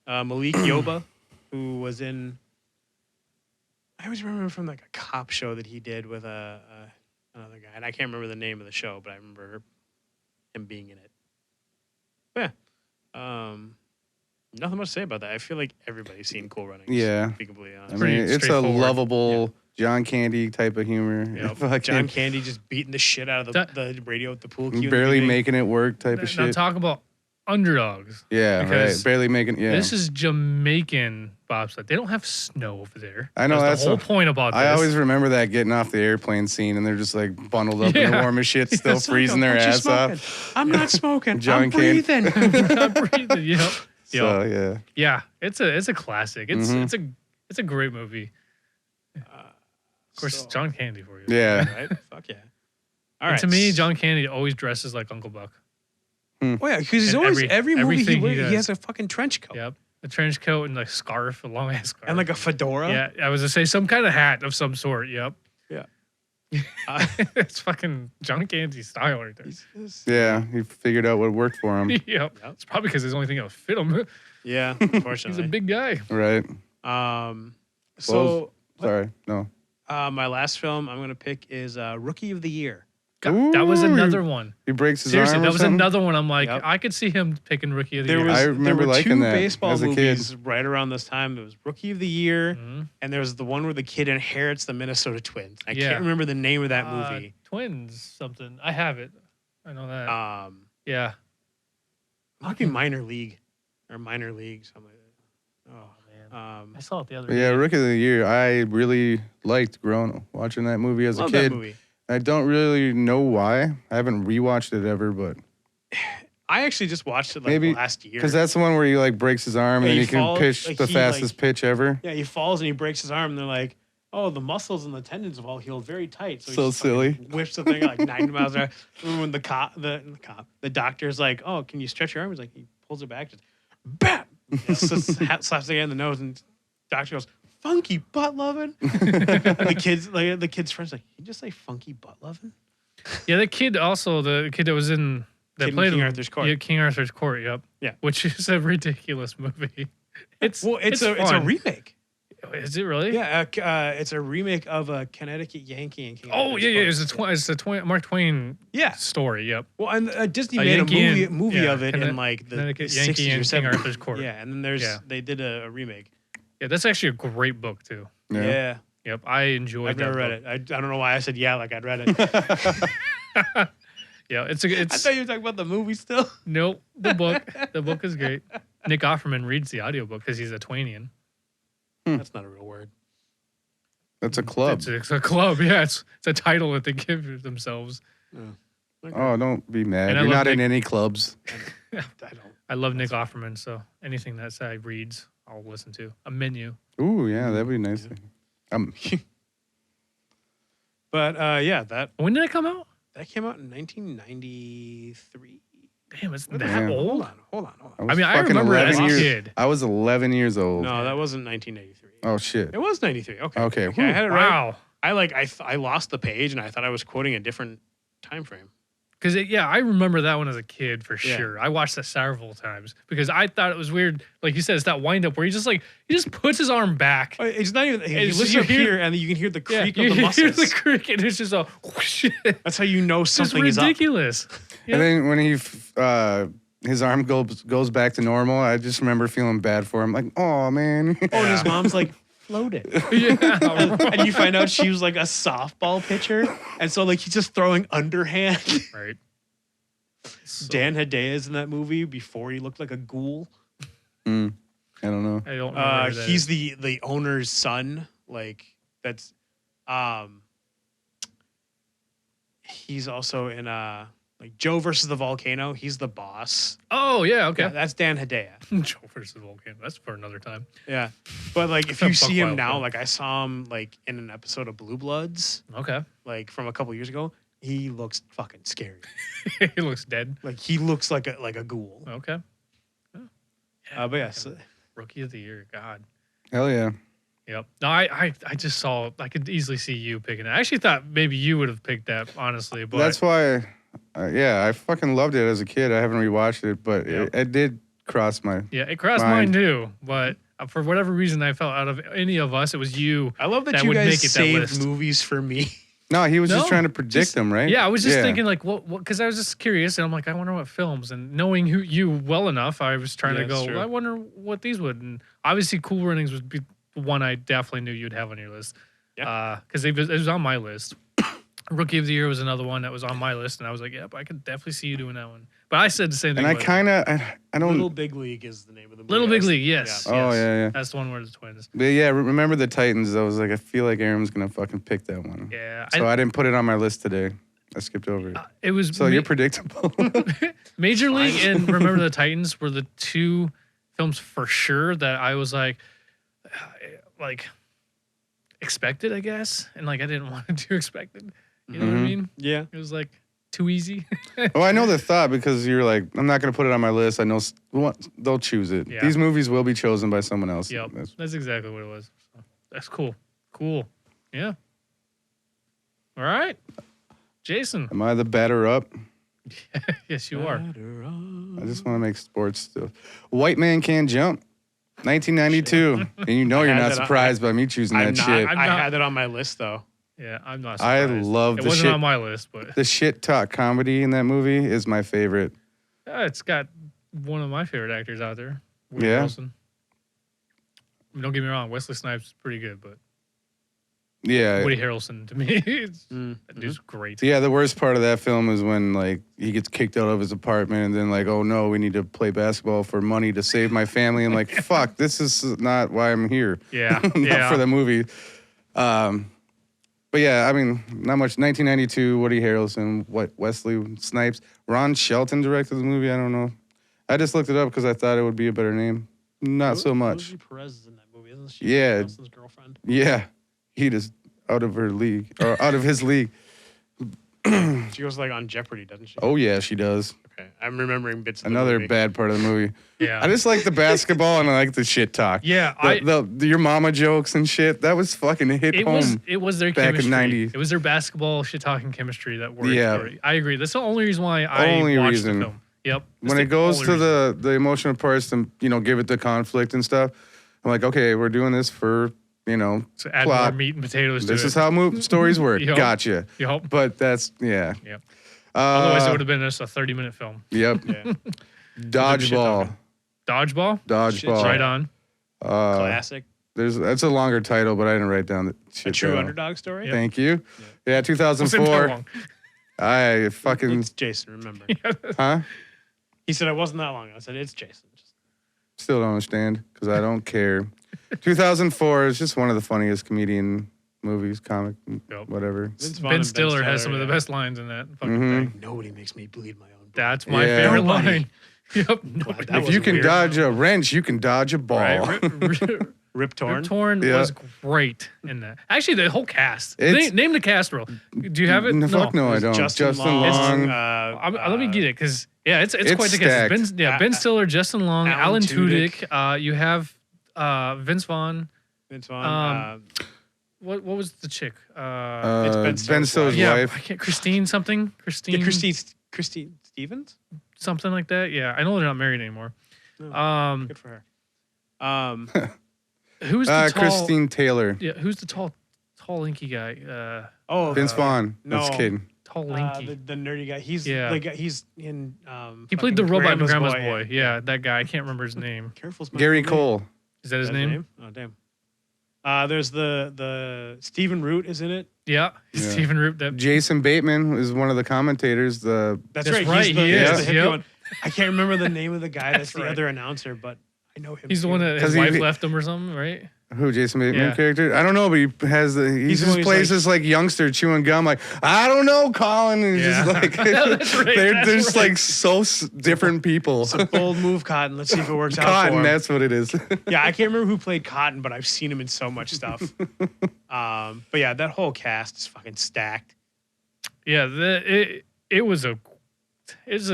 Malik Yoba, who was in. I always remember him from like a cop show that he did with another guy, and I can't remember the name of the show, but I remember him being in it. But yeah. Nothing much to say about that. I feel like everybody's seen Cool Runnings. Yeah. To be completely honest. I Pretty mean, it's a straightforward. lovable John Candy type of humor. Yep. Fucking John Candy just beating the shit out of the radio at the pool cue. in the barely beginning. making it work type of Now shit. talk about underdogs. Yeah, because right. Barely making. Yeah. This is Jamaican bobsled. They don't have snow over there. I know, That's that's the whole a- point about this. I always remember that getting off the airplane scene and they're just like bundled up in Yeah. the warmest shit, still It's like, freezing their "Aren't you ass smoking?" off. I'm not smoking. John I'm Candy. breathing. Not breathing. Yep. So yeah. Yeah. It's a classic. It's Mhm. it's a great movie. Of course, it's John Candy for you. Yeah. Right? Fuck yeah. All And right. to me, John Candy always dresses like Uncle Buck. Oh yeah, because he's in always every movie everything he he does. has a fucking trench coat Yep. A trench coat and like scarf, a long ass scarf. and like a fedora. Yeah, I was gonna say some kind of hat of some sort. Yep. Yeah. It's fucking John Candy's style right there. Yeah. He figured out what worked for him. Yep. It's probably because it's the only thing that would fit him. Yeah, He's unfortunately. a big guy. Right. So Sorry. No. my last film I'm gonna pick is Rookie of the Year. That was Ooh, another one. He breaks his Seriously, arm. that or was something? another one. I'm like, Yep. I could see him picking Rookie of the There Year. was I remember there were liking two that baseball as a kid. movies right around this time. There was Rookie of the Year, Mhm. and there was the one where the kid inherits the Minnesota Twins. I Yeah. can't remember the name of that movie. Twins something. I have it. I know that. Yeah. Might be minor league or minor league, something like that. Man. Oh, I saw it the other But yeah, day. Rookie of the Year. I really liked watching that movie as a love kid. that movie. I don't really know why. I haven't rewatched it ever, but I actually just watched it like Maybe last year. because that's the one where he like breaks his arm Yeah, and he then he can falls- pitch like, the he, fastest pitch ever. Yeah, he falls and he breaks his arm, and they're like, "Oh, the muscles and the tendons have all healed very tight." So, he So just fucking silly. Whips the thing at like 90 miles an hour. And when the doctor's like, "Oh, can you stretch your arm?" He's like, he pulls it back, just bam, slaps the guy in the nose, and doctor goes, "Funky butt loving." the kid's friends like, "You just say funky butt loving?" Yeah, the kid also, the kid that was in that Kid in played King him- Arthur's Court. Yeah, King Arthur's Court. Yep. Yeah. Which is a ridiculous movie. It's It's a fun. remake. Is it really? Yeah, it's a remake of a Connecticut Yankee and King Oh Arthur's yeah, yeah. Court. It's the Mark Twain Yeah. story. Yep. Well, and Disney A made Yankee a and- movie yeah, of it in like the Connecticut 60s Yankee or and King 70s. Arthur's Court. Yeah, and then they did a remake. Yeah, that's actually a great book too. Yeah, Yep, I enjoyed. I've never read it. I don't know why I said yeah like I'd read it. Yeah, it's I thought you were talking about the movie still. nope. The book. The book is great. Nick Offerman reads the audiobook because he's a Twainian. That's not a real word. That's a club. It's a club. Yeah, it's a title that they give themselves. Okay. Oh, don't be mad. And I You're love not in Nick- any clubs. I don't. I love Nick Offerman, so anything that guy reads, I'll listen to. A Menu. Ooh, yeah, that'd be nice. But yeah, that When did it come out? came out in 1993. Damn, it's that Yeah. old? Hold on. I mean, I fucking remember it as a 11 years- kid. I was 11 years old. No, that wasn't 1983. Oh shit. It was 93. Okay. Okay. I Whew. had it right. Wow. I lost the page and I thought I was quoting a different time frame. Because I remember that one as a kid for Yeah. sure. I watched that several times because I thought it was weird. Like you said, it's that wind up where he just puts his arm back. It's not even. You It's- listen you up hear- here and you can hear the creak you of the hear muscles. the creak and it's just a whoosh. That's how you know It's something is up. ridiculous. Yeah. And then when his arm goes back to normal, I just remember feeling bad for him. Like, oh man. Oh, and his mom's like floated. Yeah. And you find out she was like a softball pitcher. And so like he's just throwing underhand. Right. So, Dan Hidea's in that movie before he looked like a ghoul. I don't know. I don't remember that. He's the owner's son. Like that's he's also in like Joe versus the Volcano. He's the boss. Oh, yeah. Okay. Yeah, that's Dan Hedaya. Joe versus Volcano. That's for another time. Yeah. But like if you Fuck see him Wild now, Bill. like I saw him like in an episode of Blue Bloods, Okay. like from a couple years ago, he looks fucking scary. He looks dead. Like he looks like a ghoul. Okay. But yes, Rookie of the year. God. Hell yeah. Yep. No, I just saw. I could easily see you picking it. I actually thought maybe you would have picked that, honestly. But That's why, I fucking loved it as a kid. I haven't rewatched it, but Yep. it did cross my. yeah, it crossed Mine. mine too. But for whatever reason, I felt out of any of us, it was you. I love that, That you would guys make it that saved list. movies for me. No, he was just No, trying to predict them, right? Yeah, I was just thinking like, what? Because I was just curious, and I'm like, I wonder what films. And knowing who you well enough, I was trying Yeah, to that's go. true. Well, I wonder what these would. And obviously, Cool Runnings would be the one I definitely knew you'd have on your list. Yeah. Because it was on my list. Rookie of the Year was another one that was on my list, and I was like, yep, I could definitely see you doing that one. But I said the same thing. And I but kind of, I don't. Little Big League is the name of the movie. Little Big League, yes. Oh, yes. yeah. That's the one where the twins. But yeah, remember the Titans? I was like, I feel like Aram's gonna fucking pick that one. Yeah. So I didn't put it on my list today. I skipped over it. It was So you're predictable. Major League and Remember the Titans were the two films for sure that I was like expected, I guess, and like I didn't want to do expected. You know what I Mhm. mean? Yeah. It was like too easy. Oh, I know the thought because you're like, I'm not gonna put it on my list. I know they'll choose it. Yeah. These movies will be chosen by someone else. Yep, That's- that's exactly what it was. So, that's cool. Cool. Yeah. All right, Jason. Am I the batter up? Yes, you are. I just want to make sports still. White Man Can't Jump, 1992. And you know I you're had not that on- surprised by me choosing I'm that not, shit. I'm I not- had that on my list though. Yeah, I'm not. I Surprised. love It the wasn't shit. on my list, but The shit talk comedy in that movie is my favorite. it's got one of my favorite actors out there. Woody Yeah. Harrelson. I mean, don't get me wrong, Wesley Snipes is pretty good, but Yeah. Woody Harrelson to me, Mm. that dude's great. Yeah, the worst part of that film is when like he gets kicked out of his apartment and then like, oh no, we need to play basketball for money to save my family. I'm like, fuck, this is not why I'm here. Yeah, Not yeah. for the movie. But yeah, I mean, not much. 1992, Woody Harrelson, Wesley Snipes, Ron Shelton directed the movie. I don't know. I just looked it up because I thought it would be a better name. Not so much. Rosie Perez is in that movie, isn't she? Yeah. Nelson's girlfriend. Yeah, he just out of her league or out of his league. She goes like on Jeopardy, doesn't she? Oh yeah, she does. Okay, I'm remembering bits. Of Another the movie. bad part of the movie. Yeah. I just like the basketball and I like the shit talk. Yeah, Your mama jokes and shit. That was fucking hit it home. was their back in chemistry. 90s. It was their basketball shit talking chemistry that worked. Yeah. for it. I agree. That's the only reason why I Only watched reason. the film. Yep. That's When the it goes only to reason. the emotional parts and give it the conflict and stuff, I'm like, okay, we're doing this for to add plot. more meat and potatoes This to is it. how stories work. Yup. Gotcha. Yep. But that's yeah. Yep. Otherwise, it Uh, would have been just a 30-minute film. yep. Yeah. Dodgeball. Dodgeball. Dodgeball. Right on. Classic. That's a longer title, but I didn't write down the shit. A true down. underdog story. Thank you. Yeah, Wasn't that 2004. long. I fucking It's Jason. Remember? huh? He said it wasn't that long. I said it's Jason. Still don't understand because I don't care. 2004 is just one of the funniest comedian movies, comic, Yep. whatever. Vince Vaughn Ben and Stiller has some of the yeah. best lines in that fucking Mhm. thing. Nobody makes me bleed my own blood. That's my Yeah. favorite Nobody. line. Yep. that If you was can weird. dodge a wrench, you can dodge a ball. Right. Rip Torn. Rip Torn was great in that. Actually, the whole cast. Name the cast roll. Do you have it? No, fuck no, I don't. Justin Long. Let me get it because it's quite the stacked. cast. Ben Stiller, Justin Long, Alan Tudyk. Tudyk. You have Vince Vaughn. What was the chick? It's Ben Stiller's wife. I can't. Christine something. Christine. Yeah, Christine Stevens. Something like that. Yeah, I know they're not married anymore. No, good for her. Who's the tall? Christine Taylor. Yeah, who's the tall, lanky guy? Vince Vaughn. No. That's kidding. Tall, lanky. The nerdy guy. He's he's in. He played the robot in Grandma's Boy. Yeah, that guy. I can't remember his name. Careful, Gary Cole. Is that his name? Oh damn. There's the Stephen Root is in it. Yeah. Stephen Root. Jason Bateman is one of the commentators. That's right. He's the hippie one. I can't remember the name of the guy. That's the other announcer, but I know him. He's the one that his wife left him or something, right? Who, Jason Bateman character? I don't know, but he just plays this like youngster chewing gum. Like, I don't know, Colin. And just like they're just like so different people. It's a bold move, Cotton. Let's see if it works out. Cotton, for him. that's what it is. Yeah, I can't remember who played Cotton, but I've seen him in so much stuff. But yeah, that whole cast is fucking stacked. Yeah, it was a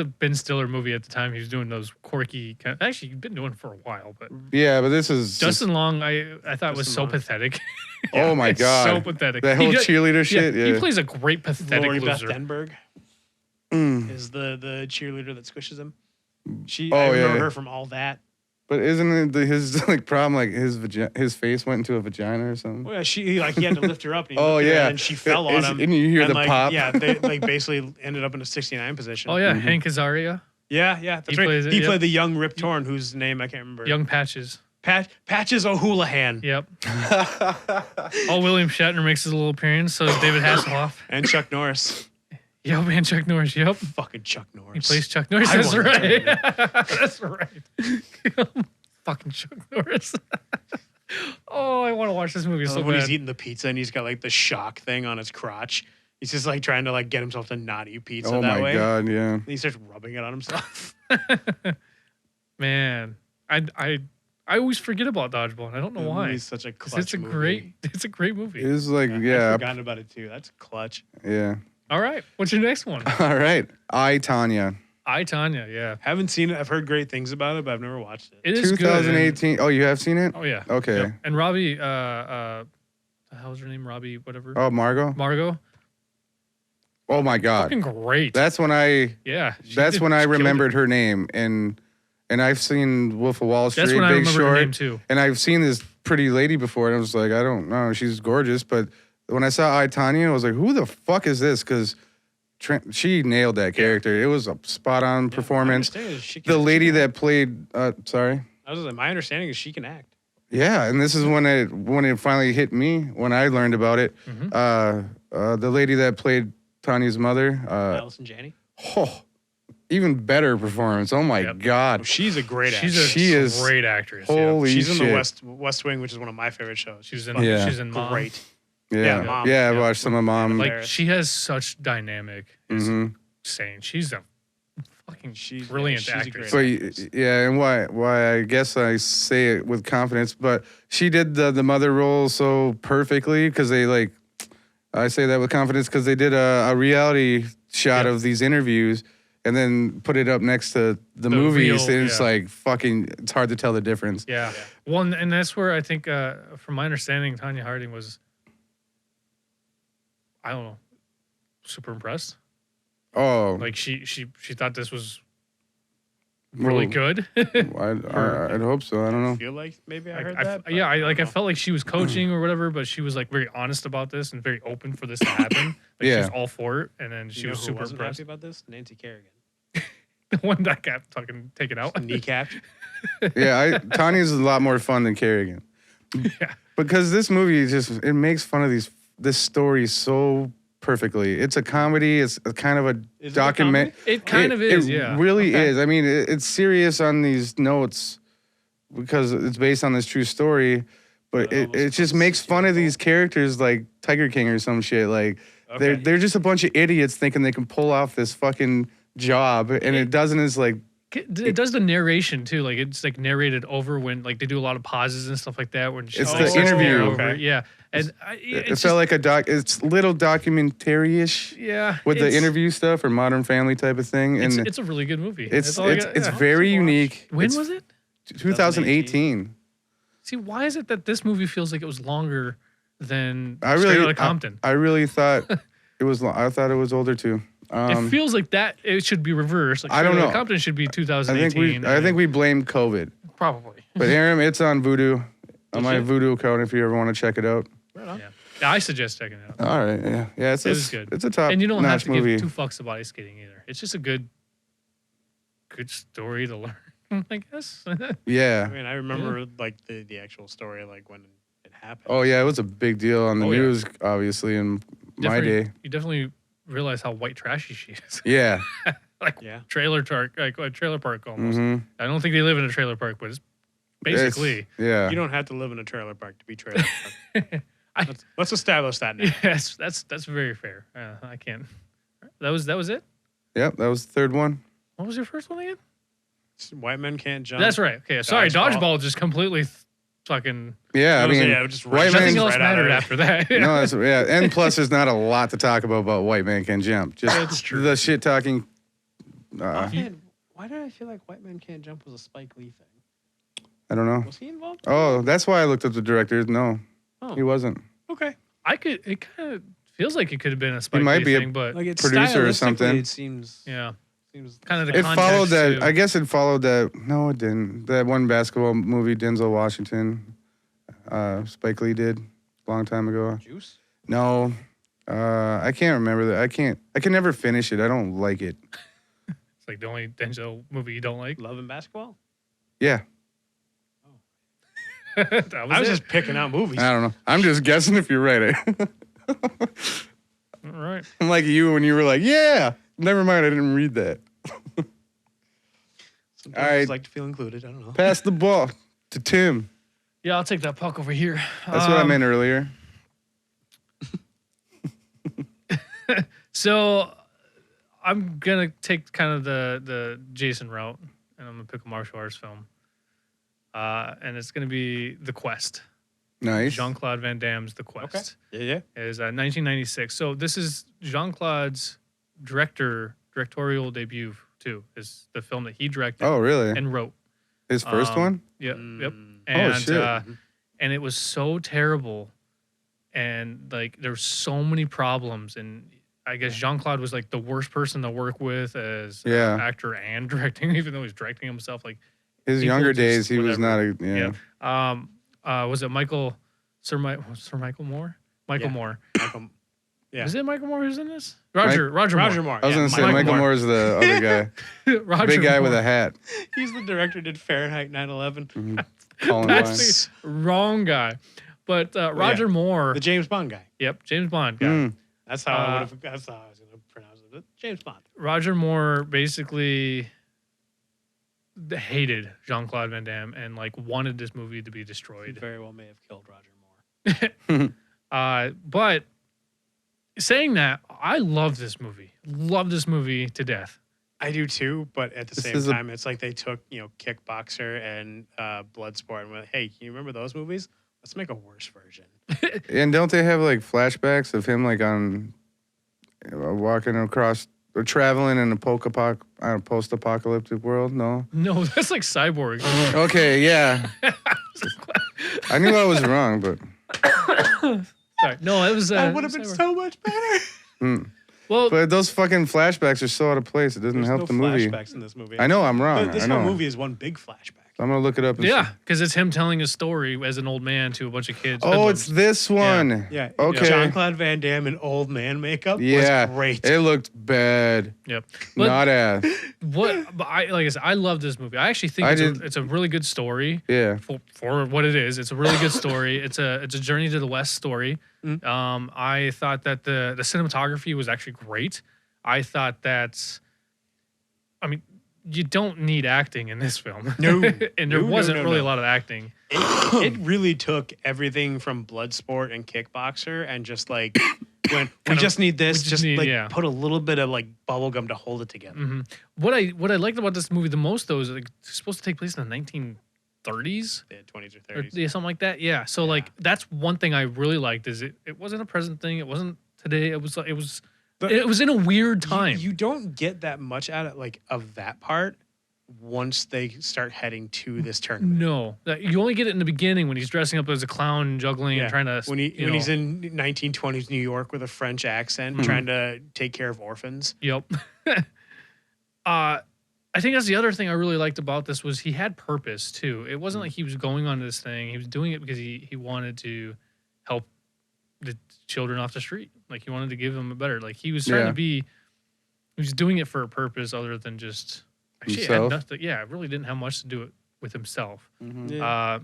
Ben Stiller movie at the time. He was doing those quirky actually he'd been doing it for a while, but yeah, but this is Justin Long I thought was so pathetic. Oh my god. So pathetic. That whole cheerleader shit. Yeah. He plays a great pathetic Lori loser. Beth Denberg is the cheerleader that squishes him. I remember her from All That. But isn't it his like problem like his face went into a vagina or something? Well, yeah, he had to lift her up. And and she fell on him. And you hear the like, pop. Yeah, they like basically ended up in a 69 position. Oh yeah, Hank Azaria. Yeah, that's right. He played the young Rip Torn, whose name I can't remember. Young Patches. Patches O'Houlihan. Yep. William Shatner makes his little appearance. So does David Hasselhoff and Chuck Norris. Yep, and Chuck Norris. Yep. Fucking Chuck Norris. He plays Chuck Norris. That's right. That's right. Fucking Chuck Norris. Oh, I want to watch this movie so bad. When he's eating the pizza and he's got like the shock thing on his crotch. He's just like trying to like get himself to not eat pizza that way. Oh my god, yeah. And he starts rubbing it on himself. Man, I always forget about Dodgeball. And I don't know why. It's such a clutch movie. It's a great movie. It's like I've forgotten about it too. That's clutch. Yeah. All right. What's your next one? All right. I, Tonya. Yeah. Haven't seen it. I've heard great things about it, but I've never watched it. It is 2018. good. Oh, you have seen it? Oh yeah. Okay. Yep. And Robbie, the hell's her name? Robbie, whatever. Oh, Margot. Oh my god. Fucking great. That's when I remembered her name, and I've seen Wolf of Wall Street, That's when I Big remember Short, her name too. And I've seen this pretty lady before, and I was like, I don't know, she's gorgeous, but when I saw I, Tonya, I was like, who the fuck is this? Because she nailed that character. It was a spot on performance. The lady that played, sorry. My understanding is she can act. Yeah, and this is when it finally hit me when I learned about it. Mm-hmm. The lady that played Tanya's mother, Allison Janney. Oh, even better performance. Oh my god, she's a great actress. She is a great actress. Holy she's shit. in the West Wing, which is one of my favorite shows. She's in Mom. Great. Yeah, Mom. I watched some of Mom. Like she has such dynamic. It's insane. She's a fucking brilliant actress. But yeah, and why I guess I say it with confidence, but she did the mother role so perfectly because they like. I say that with confidence because they did a reality shot of these interviews and then put it up next to the movies. And it's like it's hard to tell the difference. Yeah. One, and that's where I think, from my understanding, Tonya Harding was, I don't know, super impressed. Oh. Like she thought this was really good. I'd hope so. I don't know. I feel like maybe I heard that. I felt like she was coaching or whatever, but she was like very honest about this and very open for this to happen. Like she was all for it, and then she was super impressed. Happy about this? Nancy Kerrigan. The one that got fucking taken out. Kneecapped. Tanya's a lot more fun than Kerrigan. Yeah. Because this movie it makes fun of this story so perfectly. It's a comedy. It's a kind of a document. It kind of is, It really is. I mean, it's serious on these notes because it's based on this true story, but it just makes fun of these characters like Tiger King or some shit. Like they're just a bunch of idiots thinking they can pull off this fucking job, and it doesn't. It's like It does the narration too. Like it's like narrated over when like they do a lot of pauses and stuff like that. When It's the interview. over. Yeah, and it felt like a doc. It's little documentary-ish. Yeah, with the interview stuff or Modern Family type of thing, and it's a really good movie. It's very unique. When was it? 2018. See, why is it that this movie feels like it was longer than Straight Outta Compton? I really thought it was. I thought it was older too. It feels like that it should be reversed. Like I don't know. Compton should be 2018. I think we blame COVID. Probably. But Aram, it's on Vudu, on my Vudu account. If you ever want to check it out. Yeah, I suggest checking it out. All right. Yeah. It was good. It's a top. And you don't have to movie. give two fucks about ice skating either. It's just a good story to learn, I guess. Yeah. I mean, I remember like the actual story, like when it happened. Oh yeah, it was a big deal on the news, obviously in my day. You definitely realize how white trashy she is. Yeah. Trailer park, like a trailer park almost. Mm-hmm. I don't think they live in a trailer park, but it's basically. Yeah. You don't have to live in a trailer park to be trailer park. Let's establish that now. Yes, that's very fair. I can't. That was it. Yep, that was the third one. What was your first one again? White men can't jump. That's right. Okay, sorry, dodgeball just completely fucking. Yeah, I mean, just white nothing man, else mattered after that. No, and plus, there's not a lot to talk about white man can jump. Just That's true. The shit talking. Why did I feel like White Men Can't Jump was a Spike Lee thing? I don't know. Was he involved? Oh, that's why I looked up the director. No, he wasn't. Okay. It kind of feels like it could have been a Spike might Lee be a thing, but Like it's producer or something. It seems. yeah, Seems kind of the It context followed that. too. I guess it followed that. No, it didn't. That one basketball movie, Denzel Washington, Spike Lee did a long time ago. Juice. No, I can't remember that. I can never finish it. I don't like it. It's like the only Denzel movie you don't like. Love and Basketball. Yeah. That was I was it. just picking out movies. I don't know. I'm just guessing if you're right. All right. I'm like you when you were like, yeah. Never mind. I didn't read that. Sometimes All right. I just like to feel included. I don't know. Pass the ball to Tim. Yeah, I'll take that puck over here. That's what I meant earlier. So I'm gonna take kind of the Jason route, and I'm gonna pick a martial arts film. And it's gonna be The Quest. Nice. Jean-Claude Van Damme's The Quest. Okay. Yeah. Is 1996. So this is Jean-Claude's directorial debut too. Is the film that he directed Oh, really? and wrote. His first one? Yep. Yep. Mm. And, shit. And it was so terrible, and like there were so many problems, and I guess Jean-Claude was like the worst person to work with as actor and directing, even though he's directing himself. Like His people younger just days, he was not whatever. a. Yeah. Was it Sir Michael Moore? Michael Yeah. Moore. Yeah. Is it Michael Moore who's in this? Roger Moore. Moore. I was going to say, Michael Moore is the other guy. Roger Big guy Moore. with a hat. He's the director who did Fahrenheit 9/11. Columbine. That's the wrong guy. But Roger Moore. The James Bond guy. Yep, James Bond guy. Mm. That's how I would have. That's how I was going to pronounce it. James Bond. Roger Moore basically hated Jean-Claude Van Damme and like wanted this movie to be He destroyed. very well may have killed Roger Moore. But saying that, I love this movie. Love this movie to death. I do too, but at the This same is a- time, it's like they took Kickboxer and Bloodsport and went, "Hey, can you remember those movies? Let's make a worse version." And don't they have like flashbacks of him like on walking across or traveling in a post-apocalyptic world? No. No, that's like Cyborg. Okay, yeah. I knew I was wrong, but Sorry. No, it was. That would have been Cyborg. so much better. Well, but those fucking flashbacks are so out of place. It doesn't There's help no the movie. flashbacks in this movie. I know I'm wrong. This I know. whole movie is one big flashback. I'm gonna look it up. And yeah, see. because it's him telling a story as an old man to a bunch of kids. Oh, it's this one. Yeah. Okay. Jean-Claude Van Damme in old man makeup Yeah. was great. It looked bad. Yep. But Not as. But like I said, I love this movie. I actually think it's a really good story. Yeah. For what it is. It's a really good story. It's a Journey to the West story. I thought that the cinematography was actually great. I thought you don't need acting in this film. No. And there No, wasn't no, really no. a lot of acting. It really took everything from Bloodsport and Kickboxer and just like when we just need this, just need, like put a little bit of like bubble gum to hold it together. Mm-hmm. What I liked about this movie the most though is like it's supposed to take place in the 1930s, Yeah, 20s or 30s, or something like that. Yeah, so like that's one thing I really liked is it wasn't a present thing. It wasn't today. It was in a weird time. You don't get that much out of that part once they start heading to this tournament. No, you only get it in the beginning when he's dressing up as a clown, juggling and trying to. When he's in 1920s New York with a French accent, trying to take care of orphans. Yep. I think that's the other thing I really liked about this was he had purpose too. It wasn't like he was going on this thing. He was doing it because he wanted to help the children off the street. Like he wanted to give them a better. Like he was trying to be. He was doing it for a purpose other than just. Actually, it had nothing. Yeah, it really didn't have much to do it with himself. Mm-hmm. Yeah.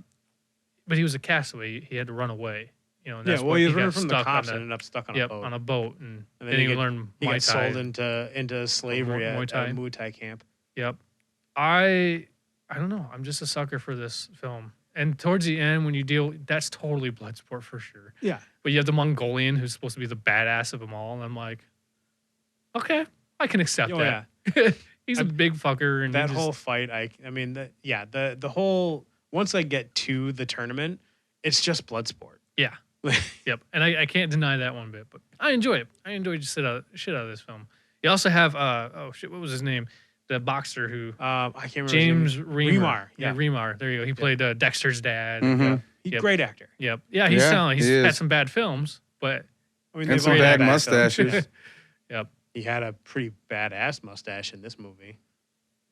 But he was a castaway. He had to run away. You know, and that's he was running from the cops and ended up stuck on a boat. On a boat, and then he learned Muay Thai. He got sold into slavery at Muay Thai camp. Yep. I don't know. I'm just a sucker for this film. And towards the end, when you that's totally Bloodsport for sure. Yeah. But you have the Mongolian who's supposed to be the badass of them all, and I'm like, okay, I can accept that. Yeah. He's a big fucker, and that whole fight. I mean, the whole once I get to the tournament, it's just Bloodsport. Yeah. Yep. And I can't deny that one bit, but I enjoy it. I enjoy just shit out of this film. You also have what was his name? The boxer who I can't remember. James Remar. Yeah, Remar. There you go. He played Dexter's dad. Mm-hmm. He's a great actor. Yep. Yeah, he's talented. He's had some bad films, but and some bad mustaches. Yep. He had a pretty badass mustache in this movie.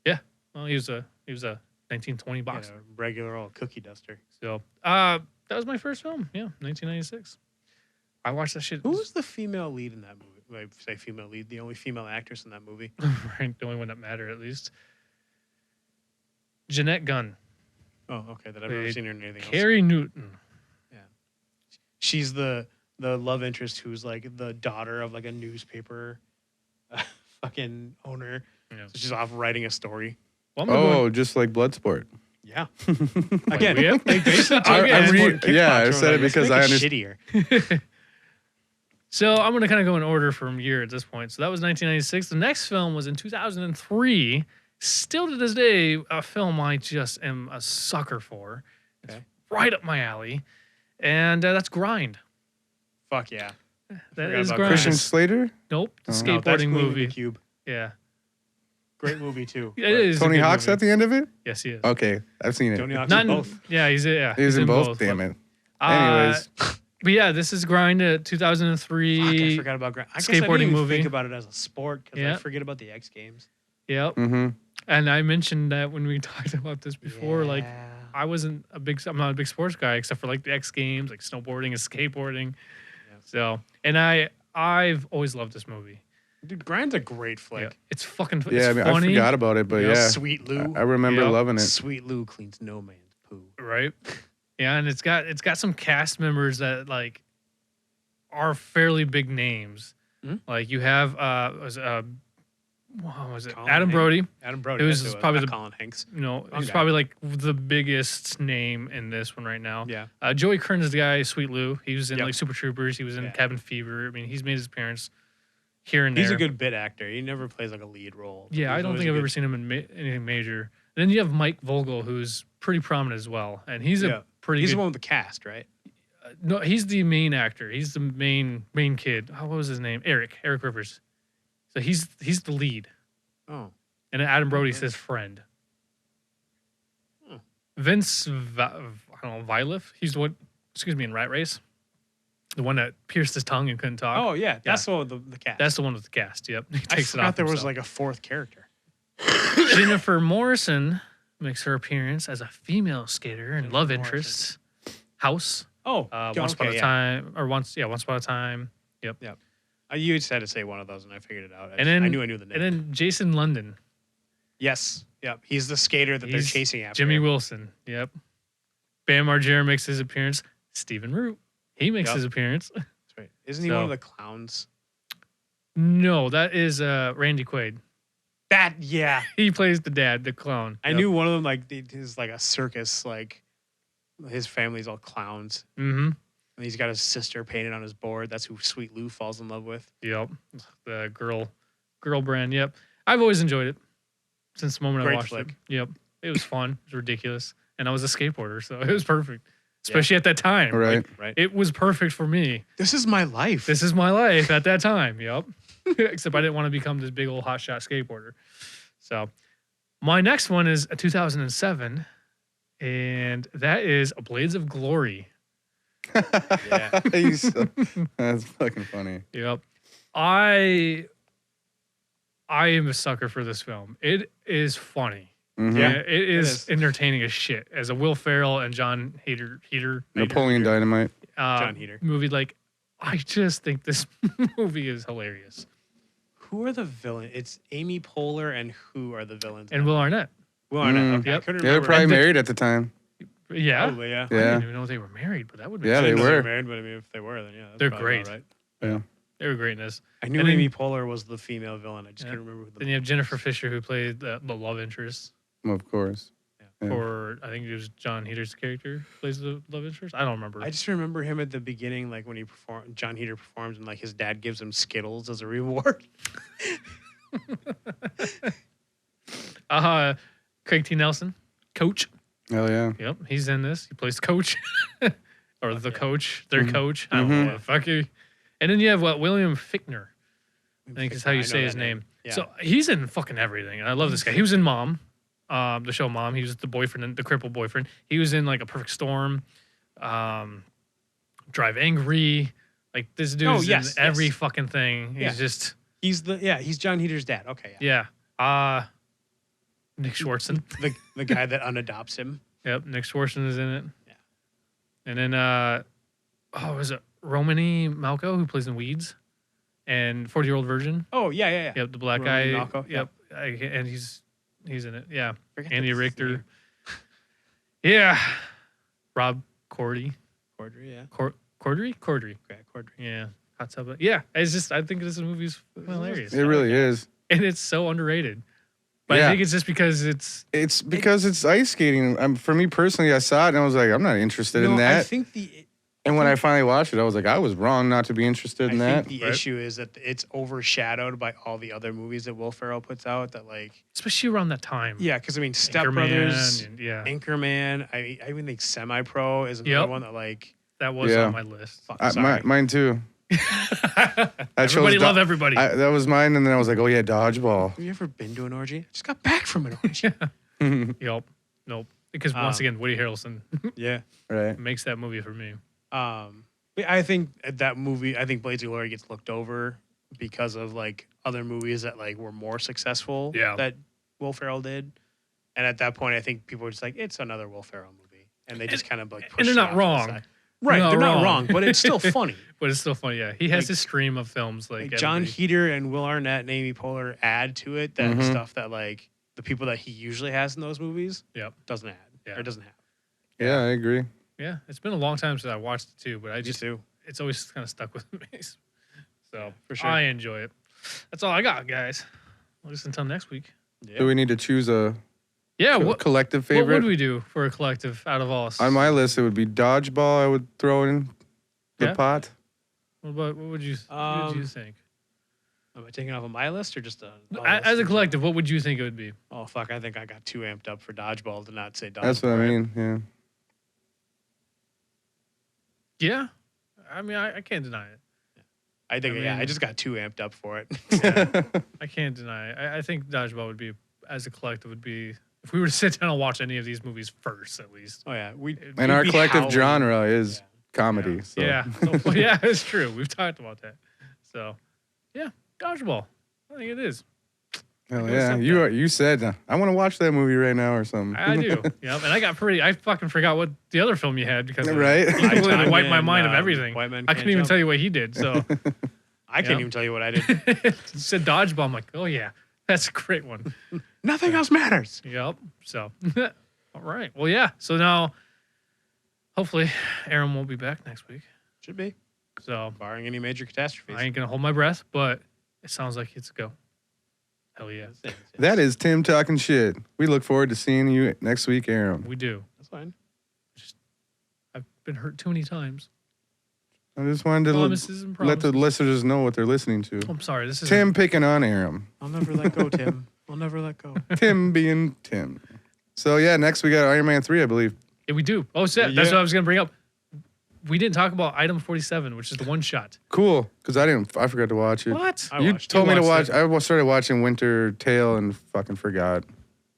Yeah. Well, he was a 1920 boxer. Yeah, regular old cookie duster. So that was my first film. Yeah, 1996. I watched that shit. Who was the female lead in that movie? I say female lead, the only female actress in that movie. Right, the only one that mattered at least. Jeanette Gunn. Oh, okay. That I've never seen her in anything else. Carrie Newton. Yeah. She's the love interest who's like the daughter of like a newspaper fucking owner. Yeah. So she's off writing a story. Well, just like Bloodsport. Yeah. Again, I said it because I understand. Shittier. So I'm going to kind of go in order from year at this point. So that was 1996. The next film was in 2003. Still to this day, a film I just am a sucker for. It's right up my alley. And that's Grind. Fuck yeah. That is Grind. Christian Slater? Nope. The skateboarding movie. The Cube. Yeah. Great movie too. It is. Tony Hawk's at the end of it? Yes, he is. Okay, I've seen it. Tony Hawk's in both. Yeah, he's in both. Damn it. Anyways. But yeah, this is Grind 2003. Fuck, I forgot about Grind. I guess skateboarding I didn't movie. Think about it as a sport because I forget about the X Games. Yep. Mm-hmm. And I mentioned that when we talked about this before, like I'm not a big sports guy except for like the X Games, like snowboarding and skateboarding. Yeah. So, and I've always loved this movie. Dude, Grind's a great flick. Yeah. It's fucking it's funny. I forgot about it, but Sweet Lou. I remember loving it. Sweet Lou cleans no man's poo. Right. Yeah, and it's got some cast members that like are fairly big names. Mm-hmm. Like you have what was it? Adam Brody. Adam Brody. It was probably Colin Hanks. You know, he's probably like the biggest name in this one right now. Yeah. Joey Kern is the guy, Sweet Lou. He was in like Super Troopers. He was in Cabin Fever. I mean, he's made his appearance here and there. He's a good bit actor. He never plays like a lead role. Yeah, I don't think I've ever seen him in anything major. And then you have Mike Vogel, who's pretty prominent as well, and he's the one with the cast, right? No, he's the main actor. He's the main kid. What was his name? Eric Rivers. So he's the lead. Oh. And then Adam Brody's his friend. Vince Viliff. He's the one. In Rat Race. The one that pierced his tongue and couldn't talk. Oh yeah, that's the one with the cast. That's the one with the cast. Yep. He takes I forgot there was like a fourth character. Jennifer Morrison makes her appearance as a female skater and love interest. House. Oh, Once Upon a Time. Once Upon a Time. Yep. You just had to say one of those, and I figured it out. I knew the name. And then Jason London. Yes. Yep. He's the skater that they're chasing after. Jimmy Wilson. Yep. Bam Margera makes his appearance. Stephen Root. He makes his appearance. That's right. Isn't he one of the clowns? No, that is Randy Quaid. He plays the dad, the clown. I knew one of them, like, is like a circus, like, his family's all clowns. Mm-hmm. And he's got his sister painted on his board. That's who Sweet Lou falls in love with. Yep. The girl brand. Yep. I've always enjoyed it since the moment I Great watched flick. it. Yep. It was fun. It was ridiculous. And I was a skateboarder, so it was perfect. Especially at that time. Right. Right. It was perfect for me. This is my life. This is my life at that time. Yep. Except I didn't want to become this big old hotshot skateboarder. So my next one is a 2007, and that is Blades of Glory. Yeah. That's fucking funny. Yep. I am a sucker for this film. It is funny. Mhm. Yeah. It is entertaining as shit. As a Will Ferrell and John Heater Napoleon Dynamite. John Heater. movie, like, I just think this movie is hilarious. Who are the villains? It's Amy Poehler and who are the villains? And Will Arnett. Will Arnett. Mm. Okay. I Yep. couldn't Yeah, they're remember. probably And the- married at the time. Yeah. Probably, yeah. I Yeah. didn't even know they were married, but that would be Yeah, I they didn't know were. married, but I mean, if they were, then yeah, that's They're probably great. about right. Yeah. They were great in this. I knew And then- Amy Poehler was the female villain. I just Yeah. couldn't remember who Then the. you have Jennifer Fisher, who played the love interest Of course. Yeah. for, I think it was John Heater's character who plays the love interest. I don't remember. I just remember him at the beginning, like when John Heater performs, and like his dad gives him Skittles as a reward. Craig T. Nelson, Coach. Hell yeah. Yep, he's in this. He plays Coach, or the yeah. coach, their Mhm. coach. I don't know Mhm. what the fuck you. And then you have William Fichtner. I think is how I you know say that his name. Yeah. So he's in fucking everything, and I love this guy. He was in Mom, the show Mom. He was the boyfriend, the crippled boyfriend. He was in like A Perfect Storm, Drive Angry. Like this dude's in every fucking thing. He's Yeah. just he's John Heater's dad. Okay, yeah. yeah. Nick Swartzen. The guy that unadopts him. Yep, Nick Swartzen is in it. Yeah. And then was it Romany Malco who plays in Weeds and 40-Year-Old Virgin? Oh yeah. Yep, the black Romany guy. Malco, Yep, and he's in it. Yeah, Forget Andy his Richter. name. Yeah, Rob Corddry. Cordry, yeah. Corddry. Okay, Cordry. Yeah, hot tub. Yeah, it's just I think this movie's hilarious, It really is. and it's so underrated. But I Yeah. think it's just because it's It's because it's ice skating. For me personally, I saw it and I was like, I'm not interested in I that. think And when I finally watched it, I was like, I was wrong not to be interested in I that. think the Right. issue is that it's overshadowed by all the other movies that Will Ferrell puts out. That like, especially around that time. yeah, because I mean, Step Anchorman, Brothers, and yeah, Anchorman. I even think Semi Pro is another Yep. one that like. that was Yeah. on my list. Fuck, sorry. Mine too. Everybody love everybody. That was mine, and then I was like, oh yeah, dodgeball. Have you ever been to an orgy? I just got back from an orgy. Yep. Nope. Because once again, Woody Harrelson Yeah. Right. makes that movie for me. But I think that movie. I think Blades of Glory gets looked over because of like other movies that like were more successful. Yeah. That Will Ferrell did, and at that point, I think people were just like, it's another Will Ferrell movie, and they just kind of like. And they're pushed it not off to the wrong. side. Right, Not they're not wrong. wrong, but it's still funny. But it's still funny. Yeah, he has Like- this stream of films like, Like John everybody- Heater and Will Arnett and Amy Poehler add to it that Mhm. stuff that like the people that he usually has in those movies Yep. doesn't add Yeah. or doesn't have. Yeah, I agree. Yeah, it's been a long time since I watched it too, but I Me just too. it's always kind of stuck with me. So for sure. I enjoy it. That's all I got, guys. Well, just until next week. Yeah. Do we need to choose a Yeah. What collective what favorite? would we do for a collective out of all? On my list, it would be dodgeball. I would throw in the Yeah. pot. What would you think? Am I taking off of my list or just As a collective, what would you think it would be? Oh fuck! I think I got too amped up for dodgeball to not say dodgeball. That's what I mean. Yeah. Yeah. I mean, I can't deny it. I think I I mean- just got too amped up for it. I can't deny it. I think Dodgeball would be, as a collective, would be, if we were to sit down and watch any of these movies first, at least. Oh yeah, And our be collective howling. genre is Yeah. comedy. So. Yeah. So, yeah, it's true. We've talked about that. So, yeah, Dodgeball. I think it is. Hell Go yeah. accept You that. are, you said I want to watch that movie right now or something. I do. Yep. And I fucking forgot what the other film you had because of Right? You completely Tanya wiped my and, mind of everything. White Men I Can't couldn't even Jump. tell you what he did. So, I can't Yep. even tell you what I did. it said Dodgeball. I'm like, oh, yeah, that's a great one. Nothing else matters. Yep. So, all right. Well, yeah. So now, hopefully, Aram won't be back next week. Should be, So barring any major catastrophes. I ain't gonna hold my breath, but it sounds like it's a go. Hell yeah, That is Tim talking shit. We look forward to seeing you next week, Aram. we do. That's fine. I've been hurt too many times. I just wanted to Promises and let the promises. listeners know what they're listening to. I'm sorry. This is Tim picking on Aram. I'll never let go, Tim. I'll never let go. Tim being Tim. So yeah, next we got Iron Man 3, I believe. Yeah, we do. Oh, shit. That's what I was gonna bring up. We didn't talk about item 47, which is the one shot. Cool, because I forgot to watch it. What? You told me to watch. it. I started watching Winter Tale and fucking forgot.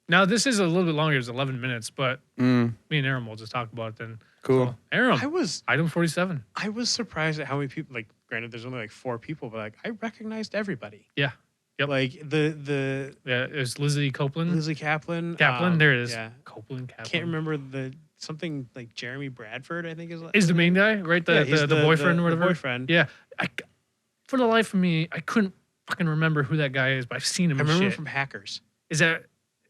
Now this is a little bit longer. It's 11 minutes, but me and Aram will just talk about it then. Cool. So, Aram, item 47. I was surprised at how many people. Like, granted, there's only like 4 people, but like I recognized everybody. Yeah. Yep. Like the Yeah, it's Lizzie Copeland. Lizzie Kaplan. There it is. Yeah. Copeland, Kaplan. Can't remember something like Jeremy Bradford, I think Is the main guy, right? he's The boyfriend or whatever? The boyfriend. Yeah. For the life of me, I couldn't fucking remember who that guy is, but I've seen him I in remember him shit. from Hackers. Is that...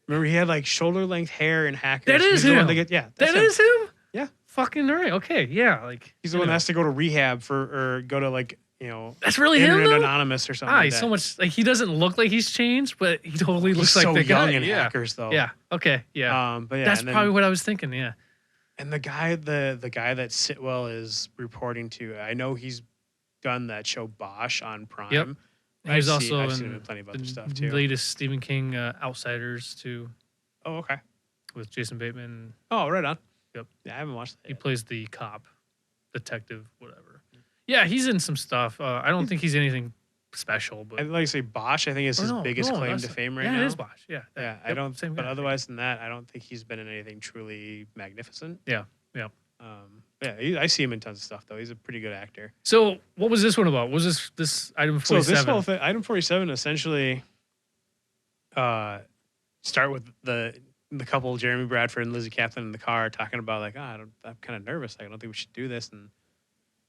Remember he had like shoulder length hair in Hackers. That is He's the him. one that's That him. is him? Yeah. Fucking right. Okay. Yeah. Like He's the one that has to go to rehab or go to like, That's really him, Internet though? Anonymous or something like He's that. so much... Like, he doesn't look like he's changed, but he totally looks He's like so the guy. young in Yeah. Hackers though. Yeah. Okay. Yeah. But yeah, That's and then- probably what I was thinking. Yeah. And the guy that Sitwell is reporting to, I know he's done that show Bosch on Prime. Yep. He's I've also seen him in in plenty of other the stuff too. latest Stephen King Outsiders too, Oh, okay. with Jason Bateman. Oh, right on. Yep. Yeah, I haven't watched that He yet. plays the cop, detective, whatever. Yeah, he's in some stuff. I don't think he's anything special, but I'd like to say Bosch, I think is his biggest claim that's- to fame right yeah, now. it is Bosch. Yeah. Yeah, I Yep, don't. Same But guy. otherwise than that, I don't think he's been in anything truly magnificent. Yeah. Yeah. I see him in tons of stuff though. He's a pretty good actor. So, what was this one about? Was this item 47? So this whole thing, item 47, essentially, start with the couple, Jeremy Bradford and Lizzie Kaplan, in the car talking about like, I'm kind of nervous. I don't think we should do this. And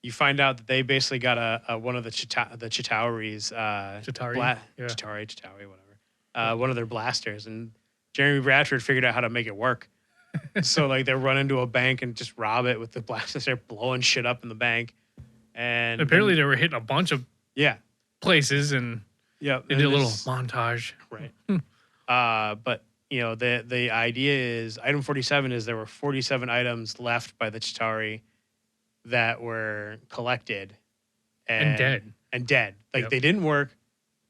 you find out that they basically got one of the Chitauri's Chitauri? Yeah. Chitauri, whatever. One of their blasters, and Jeremy Bradford figured out how to make it work. So like they run into a bank and just rob it with the blasters. They're blowing shit up in the bank, and Apparently, they were hitting a bunch of places, and yeah, they did a little montage. right. But the idea is item 47 is there were 47 items left by the Chitauri that were collected And dead. Like Yep. they didn't work,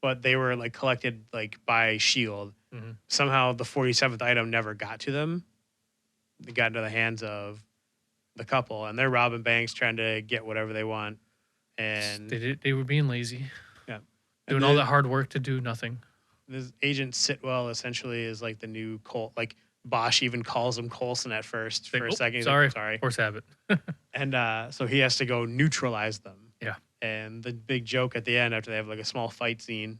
but they were like collected like by Shield. Mhm. Somehow the 47th item never got to them. They got into the hands of the couple, and they're robbing banks trying to get whatever they want. And They were being lazy. Yeah. Doing And all then- that hard work to do nothing. this Agent Sitwell essentially is like the new Colt. Like Bosch even calls him Coulson at first for a second. He's Sorry. like, sorry. Horse habit. And so he has to go neutralize them. Yeah. And the big joke at the end, after they have like a small fight scene,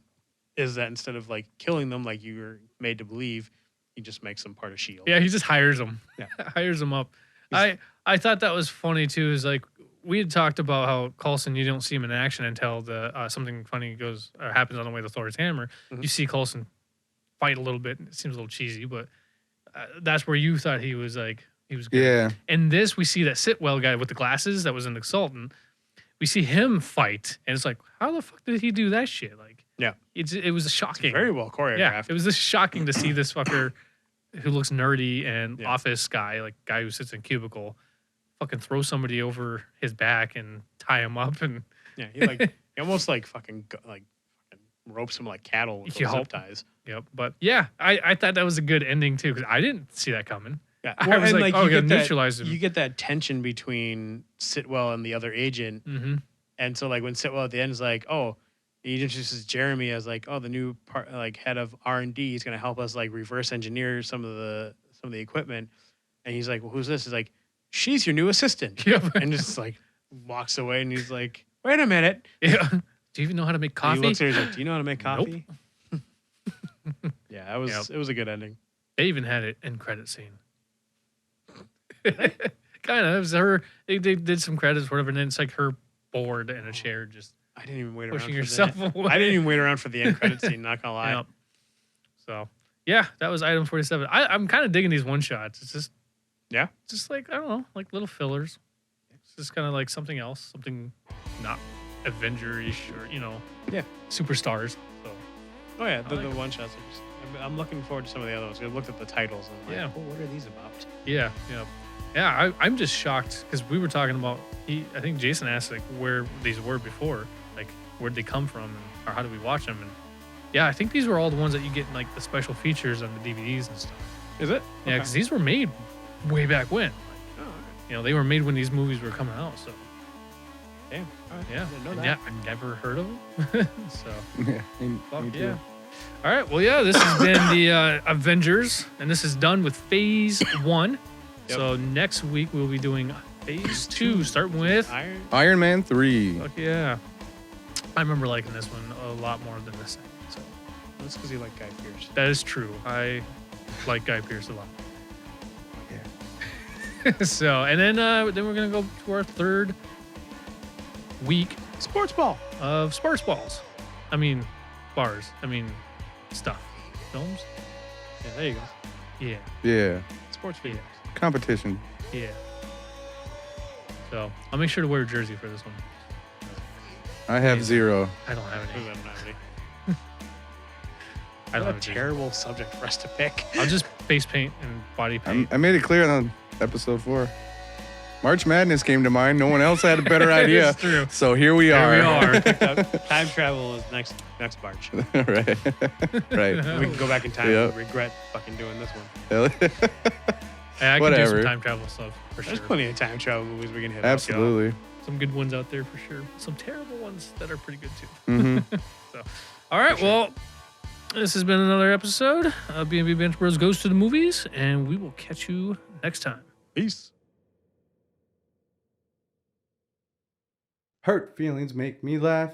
is that instead of like killing them like you were made to believe, he just makes them part of Shield. Yeah, he just hires them. Yeah. Hires them up. I thought that was funny too. Is like we had talked about how Coulson, you don't see him in action until the something funny goes or happens on the way to Thor's hammer. Mhm. You see Coulson fight a little bit. It seems a little cheesy, but that's where you thought he was like he was good. Yeah. And this, we see that Sitwell guy with the glasses that was an exultant. We see him fight, and it's like, how the fuck did he do that shit? Like, Yeah. it was It's shocking. very well choreographed. Yeah, it was just shocking to see this fucker who looks nerdy and Yeah. office guy, like guy who sits in a cubicle, fucking throw somebody over his back and tie him up and Yeah, he almost like fucking ropes him like cattle with You those zip hope. ties. yep. But yeah, I thought that was a good ending too because I didn't see that coming. Yeah, I was like, oh, you you get gotta neutralize him. You get that tension between Sitwell and the other agent, Mm-hmm. and so like when Sitwell at the end is like, oh, he introduces Jeremy as like, oh, the new part, like head of R&D. He's gonna help us like reverse engineer some of the equipment, and he's like, well, who's this? He's like, she's your new assistant, Yep. and just like walks away, and he's like, wait a minute. Yeah. Do you even know how to make And coffee? he looks at her, he's like, do you know how to make Nope. coffee? Yeah, it was a good ending. They even had it in credit scene. Kind of. It was her. They did some credits, whatever, and then it's like her bored in a chair, just I didn't even wait around pushing for herself that. away. I didn't even wait around for the end credit scene. Not gonna lie. Yep. So, yeah, that was item 47. I'm kind of digging these one shots. It's just, Yeah? just like I don't know, like little fillers. It's just kind of like something else, something not Avenger-ish or Yeah. superstars. So Oh yeah, the like it. one shots. I'm looking forward to some of the other ones. I looked at the titles and I'm like, Yeah. oh, what are these about? yeah. Yeah, I'm just shocked because we were talking about. I think Jason asked like where these were before, like where'd they come from, or how do we watch them? And yeah, I think these were all the ones that you get in like the special features on the DVDs and stuff. Is it? Yeah, because these were made way back when. Oh, okay. You know, they were made when these movies were coming out. So Damn. All right. yeah, Didn't know that. yeah, I never heard of them. So Yeah, fuck me too. yeah. All right, well, yeah, this has been the Avengers, and this is done with Phase 1. Yep. So next week we'll be doing Phase 2, starting with Iron Man 3. fuck yeah. I remember liking this one a lot more than the second. So That's because you like Guy Pearce. that is true. I like Guy Pearce a lot. Yeah. So and then we're gonna go to our third week Sports ball. of Sparks Balls. I mean bars. I mean stuff. Films. Yeah, there you go. Yeah. Yeah. Sports videos. Competition. Yeah. So I'll make sure to wear a jersey for this one. I have 0. I don't have I any. don't have any. I don't What have a a jersey. terrible subject for us to pick. I'll just face paint and body paint. I made it clear on episode 4. March Madness came to mind. No one else had a better idea. It's true. So here we There are. we are. Time travel is next March. Right. Right. We can go back in time Yep. and regret fucking doing this one. Yeah, I can do Whatever. some time travel stuff for There's sure. plenty of time travel movies we can hit. up. Absolutely. Some good ones out there for sure. Some terrible ones that are pretty good too. Hmm. All right, well, this has been another episode of B&B Banter Bros Goes to the Movies, and we will catch you next time. Peace. Hurt feelings make me laugh.